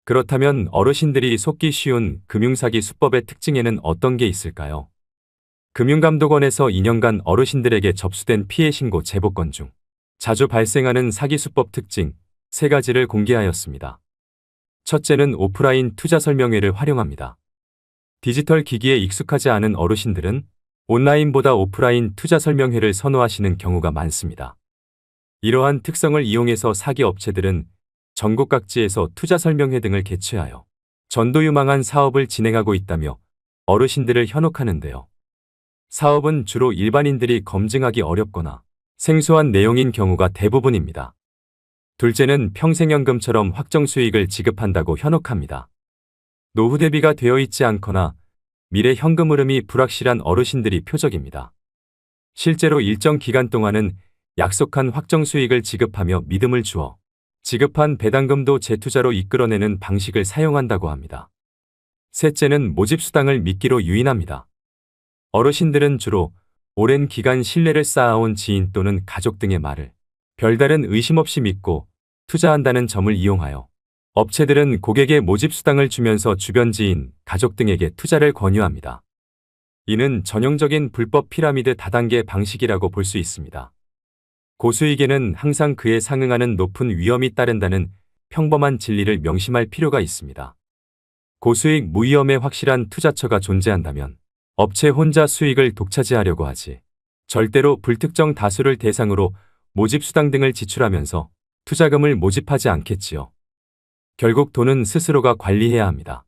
그렇다면 어르신들이 속기 쉬운 금융사기 수법의 특징에는 어떤 게 있을까요? 금융감독원에서 2년간 어르신들에게 접수된 피해 신고 제보 건 중 자주 발생하는 사기 수법 특징 3가지를 공개하였습니다. 첫째는 오프라인 투자 설명회를 활용합니다. 디지털 기기에 익숙하지 않은 어르신들은 온라인보다 오프라인 투자 설명회를 선호하시는 경우가 많습니다. 이러한 특성을 이용해서 사기 업체들은 전국 각지에서 투자 설명회 등을 개최하여 전도유망한 사업을 진행하고 있다며 어르신들을 현혹하는데요. 사업은 주로 일반인들이 검증하기 어렵거나 생소한 내용인 경우가 대부분입니다. 둘째는 평생연금처럼 확정 수익을 지급한다고 현혹합니다. 노후 대비가 되어 있지 않거나 미래 현금 흐름이 불확실한 어르신들이 표적입니다. 실제로 일정 기간 동안은 약속한 확정 수익을 지급하며 믿음을 주어 지급한 배당금도 재투자로 이끌어내는 방식을 사용한다고 합니다. 셋째는 모집수당을 미끼로 유인합니다. 어르신들은 주로 오랜 기간 신뢰를 쌓아온 지인 또는 가족 등의 말을 별다른 의심 없이 믿고 투자한다는 점을 이용하여 업체들은 고객의 모집수당을 주면서 주변 지인, 가족 등에게 투자를 권유합니다. 이는 전형적인 불법 피라미드 다단계 방식이라고 볼 수 있습니다. 고수익에는 항상 그에 상응하는 높은 위험이 따른다는 평범한 진리를 명심할 필요가 있습니다. 고수익 무위험의 확실한 투자처가 존재한다면 업체 혼자 수익을 독차지하려고 하지 절대로 불특정 다수를 대상으로 모집수당 등을 지출하면서 투자금을 모집하지 않겠지요. 결국 돈은 스스로가 관리해야 합니다.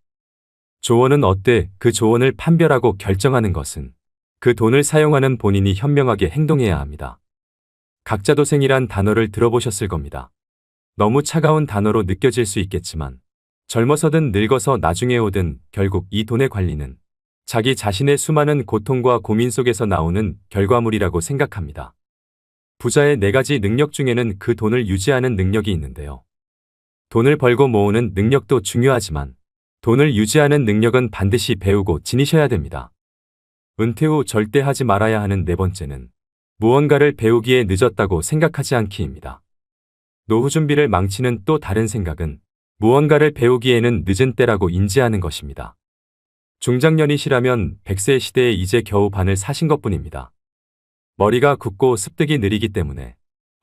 조언은 어때 그 조언을 판별하고 결정하는 것은 그 돈을 사용하는 본인이 현명하게 행동해야 합니다. 각자도생이란 단어를 들어보셨을 겁니다. 너무 차가운 단어로 느껴질 수 있겠지만 젊어서든 늙어서 나중에 오든 결국 이 돈의 관리는 자기 자신의 수많은 고통과 고민 속에서 나오는 결과물이라고 생각합니다. 부자의 4가지 능력 중에는 그 돈을 유지하는 능력이 있는데요. 돈을 벌고 모으는 능력도 중요하지만 돈을 유지하는 능력은 반드시 배우고 지니셔야 됩니다. 은퇴 후 절대 하지 말아야 하는 4번째는 무언가를 배우기에 늦었다고 생각하지 않기입니다. 노후 준비를 망치는 또 다른 생각은 무언가를 배우기에는 늦은 때라고 인지하는 것입니다. 중장년이시라면 100세 시대에 이제 겨우 반을 사신 것뿐입니다. 머리가 굳고 습득이 느리기 때문에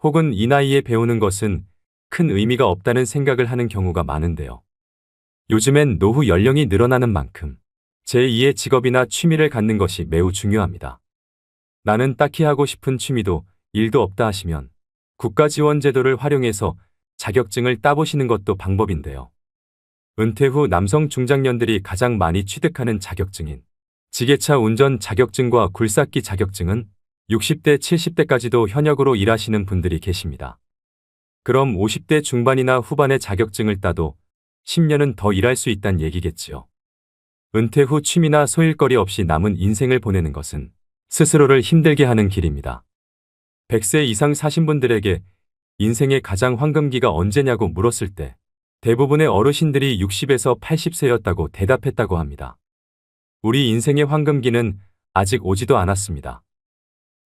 혹은 이 나이에 배우는 것은 큰 의미가 없다는 생각을 하는 경우가 많은데요. 요즘엔 노후 연령이 늘어나는 만큼 제2의 직업이나 취미를 갖는 것이 매우 중요합니다. 나는 딱히 하고 싶은 취미도 일도 없다 하시면 국가지원제도를 활용해서 자격증을 따보시는 것도 방법인데요. 은퇴 후 남성 중장년들이 가장 많이 취득하는 자격증인 지게차 운전 자격증과 굴삭기 자격증은 60대, 70대까지도 현역으로 일하시는 분들이 계십니다. 그럼 50대 중반이나 후반의 자격증을 따도 10년은 더 일할 수 있다는 얘기겠지요. 은퇴 후 취미나 소일거리 없이 남은 인생을 보내는 것은 스스로를 힘들게 하는 길입니다. 100세 이상 사신 분들에게 인생의 가장 황금기가 언제냐고 물었을 때 대부분의 어르신들이 60에서 80세였다고 대답했다고 합니다. 우리 인생의 황금기는 아직 오지도 않았습니다.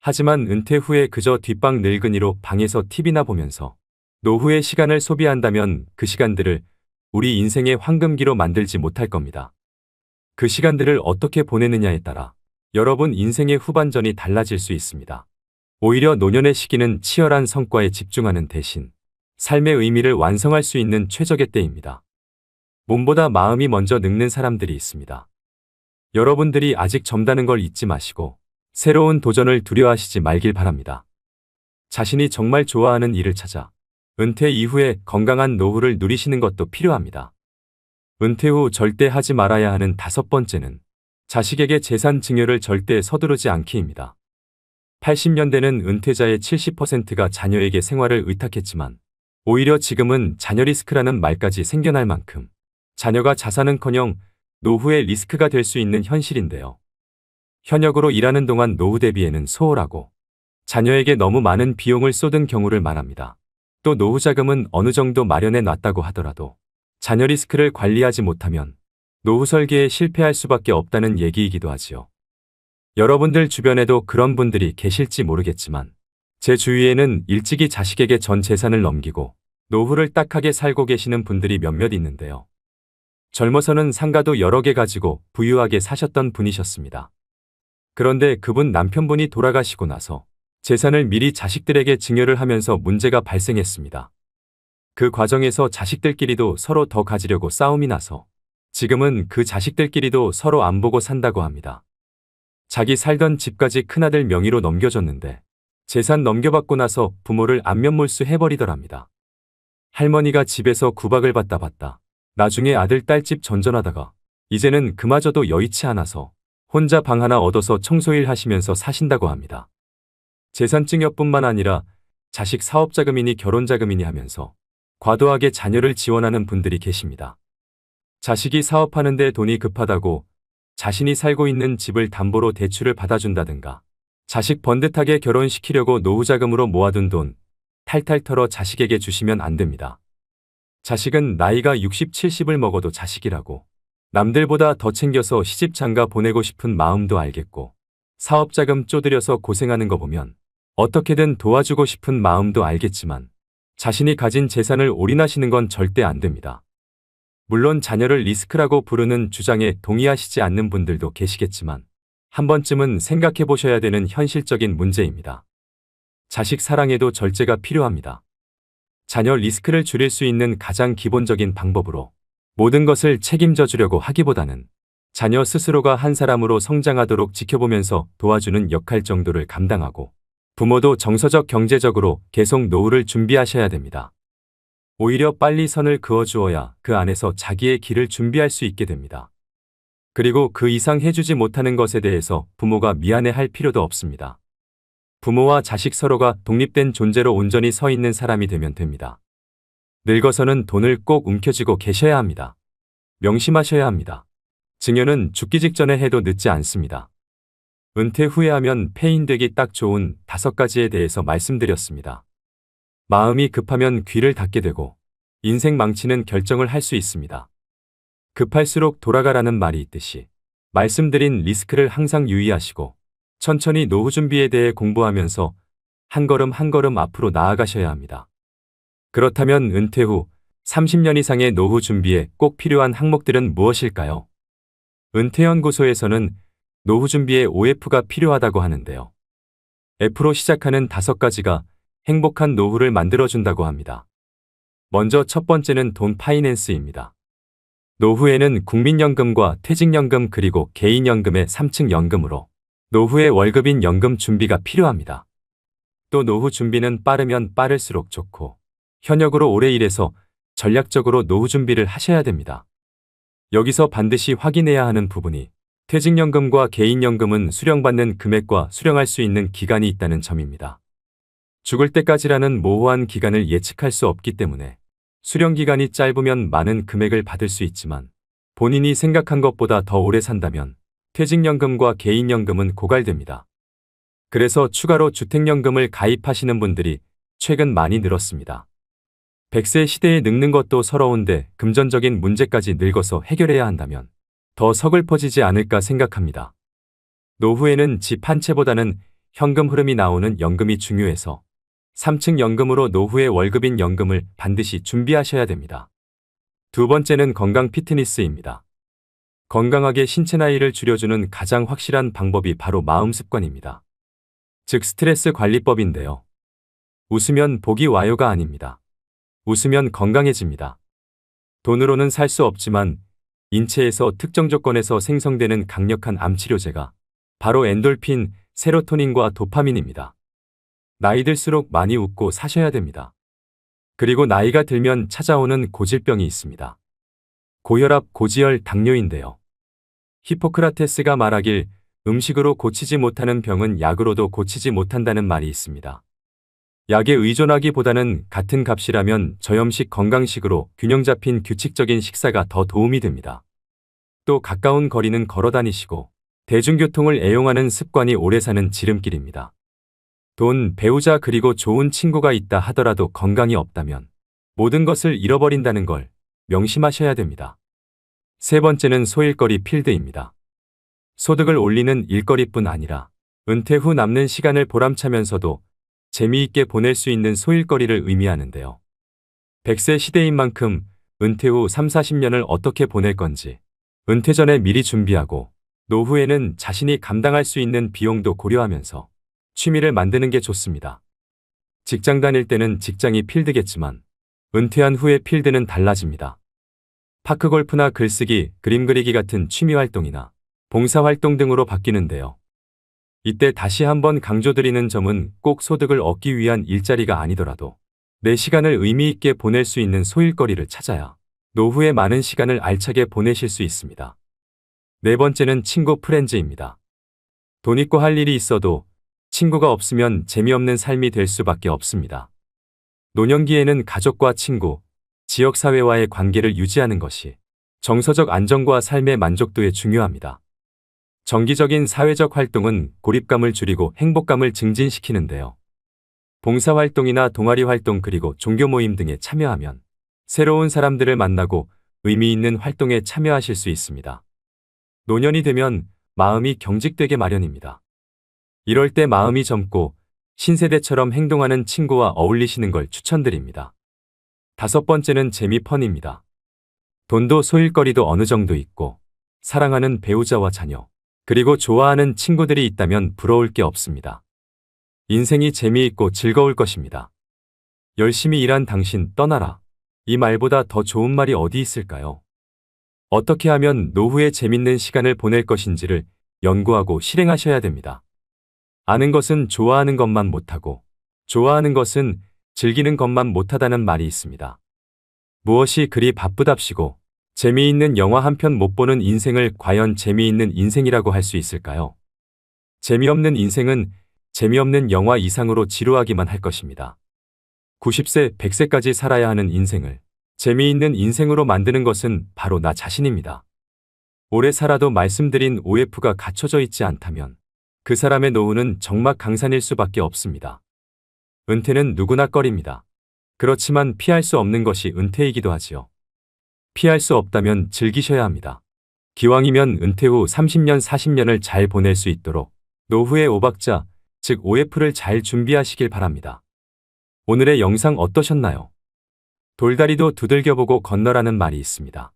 하지만 은퇴 후에 그저 뒷방 늙은이로 방에서 TV나 보면서 노후의 시간을 소비한다면 그 시간들을 우리 인생의 황금기로 만들지 못할 겁니다. 그 시간들을 어떻게 보내느냐에 따라 여러분 인생의 후반전이 달라질 수 있습니다. 오히려 노년의 시기는 치열한 성과에 집중하는 대신 삶의 의미를 완성할 수 있는 최적의 때입니다. 몸보다 마음이 먼저 늙는 사람들이 있습니다. 여러분들이 아직 젊다는 걸 잊지 마시고 새로운 도전을 두려워하시지 말길 바랍니다. 자신이 정말 좋아하는 일을 찾아 은퇴 이후에 건강한 노후를 누리시는 것도 필요합니다. 은퇴 후 절대 하지 말아야 하는 5번째는 자식에게 재산 증여를 절대 서두르지 않기입니다. 80년대는 은퇴자의 70%가 자녀에게 생활을 의탁했지만 오히려 지금은 자녀 리스크라는 말까지 생겨날 만큼 자녀가 자산은커녕 노후의 리스크가 될 수 있는 현실인데요. 현역으로 일하는 동안 노후 대비에는 소홀하고 자녀에게 너무 많은 비용을 쏟은 경우를 말합니다. 또 노후 자금은 어느 정도 마련해 놨다고 하더라도 자녀 리스크를 관리하지 못하면 노후 설계에 실패할 수밖에 없다는 얘기이기도 하지요. 여러분들 주변에도 그런 분들이 계실지 모르겠지만 제 주위에는 일찍이 자식에게 전 재산을 넘기고 노후를 딱하게 살고 계시는 분들이 몇몇 있는데요. 젊어서는 상가도 여러 개 가지고 부유하게 사셨던 분이셨습니다. 그런데 그분 남편분이 돌아가시고 나서 재산을 미리 자식들에게 증여를 하면서 문제가 발생했습니다. 그 과정에서 자식들끼리도 서로 더 가지려고 싸움이 나서 지금은 그 자식들끼리도 서로 안 보고 산다고 합니다. 자기 살던 집까지 큰아들 명의로 넘겨줬는데 재산 넘겨받고 나서 부모를 안면몰수 해버리더랍니다. 할머니가 집에서 구박을 받다 받다 나중에 아들 딸집 전전하다가 이제는 그마저도 여의치 않아서 혼자 방 하나 얻어서 청소일 하시면서 사신다고 합니다. 재산 증여뿐만 아니라 자식 사업자금이니 결혼자금이니 하면서 과도하게 자녀를 지원하는 분들이 계십니다. 자식이 사업하는데 돈이 급하다고 자신이 살고 있는 집을 담보로 대출을 받아준다든가 자식 번듯하게 결혼시키려고 노후자금으로 모아둔 돈 탈탈 털어 자식에게 주시면 안 됩니다. 자식은 나이가 60, 70을 먹어도 자식이라고 남들보다 더 챙겨서 시집 장가 보내고 싶은 마음도 알겠고 사업자금 쪼들여서 고생하는 거 보면 어떻게든 도와주고 싶은 마음도 알겠지만 자신이 가진 재산을 올인하시는 건 절대 안 됩니다. 물론 자녀를 리스크라고 부르는 주장에 동의하시지 않는 분들도 계시겠지만 한 번쯤은 생각해 보셔야 되는 현실적인 문제입니다. 자식 사랑에도 절제가 필요합니다. 자녀 리스크를 줄일 수 있는 가장 기본적인 방법으로 모든 것을 책임져 주려고 하기보다는 자녀 스스로가 한 사람으로 성장하도록 지켜보면서 도와주는 역할 정도를 감당하고 부모도 정서적 경제적으로 계속 노후를 준비하셔야 됩니다. 오히려 빨리 선을 그어주어야 그 안에서 자기의 길을 준비할 수 있게 됩니다. 그리고 그 이상 해주지 못하는 것에 대해서 부모가 미안해할 필요도 없습니다. 부모와 자식 서로가 독립된 존재로 온전히 서 있는 사람이 되면 됩니다. 늙어서는 돈을 꼭 움켜쥐고 계셔야 합니다. 명심하셔야 합니다. 증여는 죽기 직전에 해도 늦지 않습니다. 은퇴 후에 하면 폐인되기 딱 좋은 5가지에 대해서 말씀드렸습니다. 마음이 급하면 귀를 닫게 되고 인생 망치는 결정을 할 수 있습니다. 급할수록 돌아가라는 말이 있듯이 말씀드린 리스크를 항상 유의하시고 천천히 노후 준비에 대해 공부하면서 한 걸음 한 걸음 앞으로 나아가셔야 합니다. 그렇다면 은퇴 후 30년 이상의 노후 준비에 꼭 필요한 항목들은 무엇일까요? 은퇴연구소에서는 노후 준비에 OF가 필요하다고 하는데요. F로 시작하는 5가지가 행복한 노후를 만들어준다고 합니다. 먼저 첫 번째는 돈 파이낸스입니다. 노후에는 국민연금과 퇴직연금 그리고 개인연금의 3층 연금으로 노후의 월급인 연금 준비가 필요합니다. 또 노후 준비는 빠르면 빠를수록 좋고 현역으로 오래 일해서 전략적으로 노후 준비를 하셔야 됩니다. 여기서 반드시 확인해야 하는 부분이 퇴직연금과 개인연금은 수령받는 금액과 수령할 수 있는 기간이 있다는 점입니다. 죽을 때까지라는 모호한 기간을 예측할 수 없기 때문에 수령 기간이 짧으면 많은 금액을 받을 수 있지만 본인이 생각한 것보다 더 오래 산다면 퇴직연금과 개인연금은 고갈됩니다. 그래서 추가로 주택연금을 가입하시는 분들이 최근 많이 늘었습니다. 100세 시대에 늙는 것도 서러운데 금전적인 문제까지 늙어서 해결해야 한다면 더 서글퍼지지 않을까 생각합니다. 노후에는 집 한 채보다는 현금 흐름이 나오는 연금이 중요해서 3층 연금으로 노후의 월급인 연금을 반드시 준비하셔야 됩니다. 두 번째는 건강 피트니스입니다. 건강하게 신체 나이를 줄여주는 가장 확실한 방법이 바로 마음 습관입니다. 즉 스트레스 관리법인데요. 웃으면 복이 와요가 아닙니다. 웃으면 건강해집니다. 돈으로는 살 수 없지만 인체에서 특정 조건에서 생성되는 강력한 암치료제가 바로 엔돌핀, 세로토닌과 도파민입니다. 나이 들수록 많이 웃고 사셔야 됩니다. 그리고 나이가 들면 찾아오는 고질병이 있습니다. 고혈압, 고지혈, 당뇨인데요. 히포크라테스가 말하길 음식으로 고치지 못하는 병은 약으로도 고치지 못한다는 말이 있습니다. 약에 의존하기보다는 같은 값이라면 저염식 건강식으로 균형 잡힌 규칙적인 식사가 더 도움이 됩니다. 또 가까운 거리는 걸어 다니시고 대중교통을 애용하는 습관이 오래 사는 지름길입니다. 돈, 배우자 그리고 좋은 친구가 있다 하더라도 건강이 없다면 모든 것을 잃어버린다는 걸 명심하셔야 됩니다. 세 번째는 소일거리 필드입니다. 소득을 올리는 일거리뿐 아니라 은퇴 후 남는 시간을 보람차면서도 재미있게 보낼 수 있는 소일거리를 의미하는데요. 100세 시대인 만큼 은퇴 후 3, 40년을 어떻게 보낼 건지, 은퇴 전에 미리 준비하고, 노후에는 자신이 감당할 수 있는 비용도 고려하면서 취미를 만드는 게 좋습니다. 직장 다닐 때는 직장이 필드겠지만, 은퇴한 후의 필드는 달라집니다. 파크골프나 글쓰기, 그림 그리기 같은 취미 활동이나 봉사활동 등으로 바뀌는데요. 이때 다시 한번 강조드리는 점은 꼭 소득을 얻기 위한 일자리가 아니더라도 내 시간을 의미 있게 보낼 수 있는 소일거리를 찾아야 노후에 많은 시간을 알차게 보내실 수 있습니다. 네 번째는 친구 프렌즈입니다. 돈 있고 할 일이 있어도 친구가 없으면 재미없는 삶이 될 수밖에 없습니다. 노년기에는 가족과 친구, 지역사회와의 관계를 유지하는 것이 정서적 안정과 삶의 만족도에 중요합니다. 정기적인 사회적 활동은 고립감을 줄이고 행복감을 증진시키는데요. 봉사활동이나 동아리 활동 그리고 종교 모임 등에 참여하면 새로운 사람들을 만나고 의미 있는 활동에 참여하실 수 있습니다. 노년이 되면 마음이 경직되게 마련입니다. 이럴 때 마음이 젊고 신세대처럼 행동하는 친구와 어울리시는 걸 추천드립니다. 다섯 번째는 재미펀입니다. 돈도 소일거리도 어느 정도 있고 사랑하는 배우자와 자녀, 그리고 좋아하는 친구들이 있다면 부러울 게 없습니다. 인생이 재미있고 즐거울 것입니다. 열심히 일한 당신 떠나라. 이 말보다 더 좋은 말이 어디 있을까요? 어떻게 하면 노후에 재밌는 시간을 보낼 것인지를 연구하고 실행하셔야 됩니다. 아는 것은 좋아하는 것만 못하고 좋아하는 것은 즐기는 것만 못하다는 말이 있습니다. 무엇이 그리 바쁘답시고 재미있는 영화 한 편 못 보는 인생을 과연 재미있는 인생이라고 할 수 있을까요? 재미없는 인생은 재미없는 영화 이상으로 지루하기만 할 것입니다. 90세, 100세까지 살아야 하는 인생을 재미있는 인생으로 만드는 것은 바로 나 자신입니다. 오래 살아도 말씀드린 OF가 갖춰져 있지 않다면 그 사람의 노후는 적막강산일 수밖에 없습니다. 은퇴는 누구나 꺼립니다. 그렇지만 피할 수 없는 것이 은퇴이기도 하지요. 피할 수 없다면 즐기셔야 합니다. 기왕이면 은퇴 후 30년, 40년을 잘 보낼 수 있도록 노후의 오박자, 즉 OF를 잘 준비하시길 바랍니다. 오늘의 영상 어떠셨나요? 돌다리도 두들겨보고 건너라는 말이 있습니다.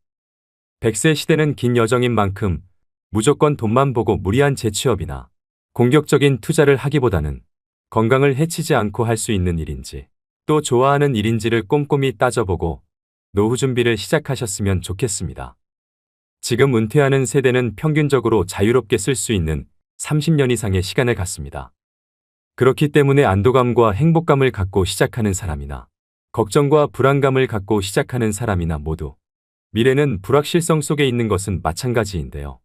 100세 시대는 긴 여정인 만큼 무조건 돈만 보고 무리한 재취업이나 공격적인 투자를 하기보다는 건강을 해치지 않고 할 수 있는 일인지 또 좋아하는 일인지를 꼼꼼히 따져보고 노후 준비를 시작하셨으면 좋겠습니다. 지금 은퇴하는 세대는 평균적으로 자유롭게 쓸 수 있는 30년 이상의 시간을 갖습니다. 그렇기 때문에 안도감과 행복감을 갖고 시작하는 사람이나 걱정과 불안감을 갖고 시작하는 사람이나 모두 미래는 불확실성 속에 있는 것은 마찬가지인데요.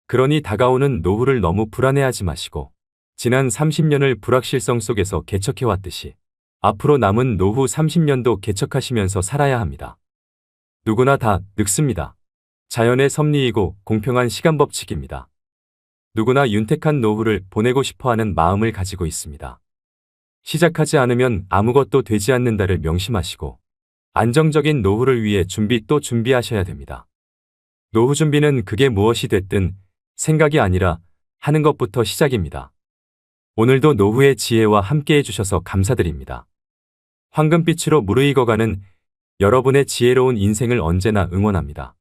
그러니 다가오는 노후를 너무 불안해하지 마시고 지난 30년을 불확실성 속에서 개척해왔듯이 앞으로 남은 노후 30년도 개척하시면서 살아야 합니다. 누구나 다 늙습니다. 자연의 섭리이고 공평한 시간 법칙입니다. 누구나 윤택한 노후를 보내고 싶어하는 마음을 가지고 있습니다. 시작하지 않으면 아무것도 되지 않는다를 명심하시고 안정적인 노후를 위해 또 준비하셔야 됩니다. 노후 준비는 그게 무엇이 됐든 생각이 아니라 하는 것부터 시작입니다. 오늘도 노후의 지혜와 함께 해주셔서 감사드립니다. 황금빛으로 무르익어가는 여러분의 지혜로운 인생을 언제나 응원합니다.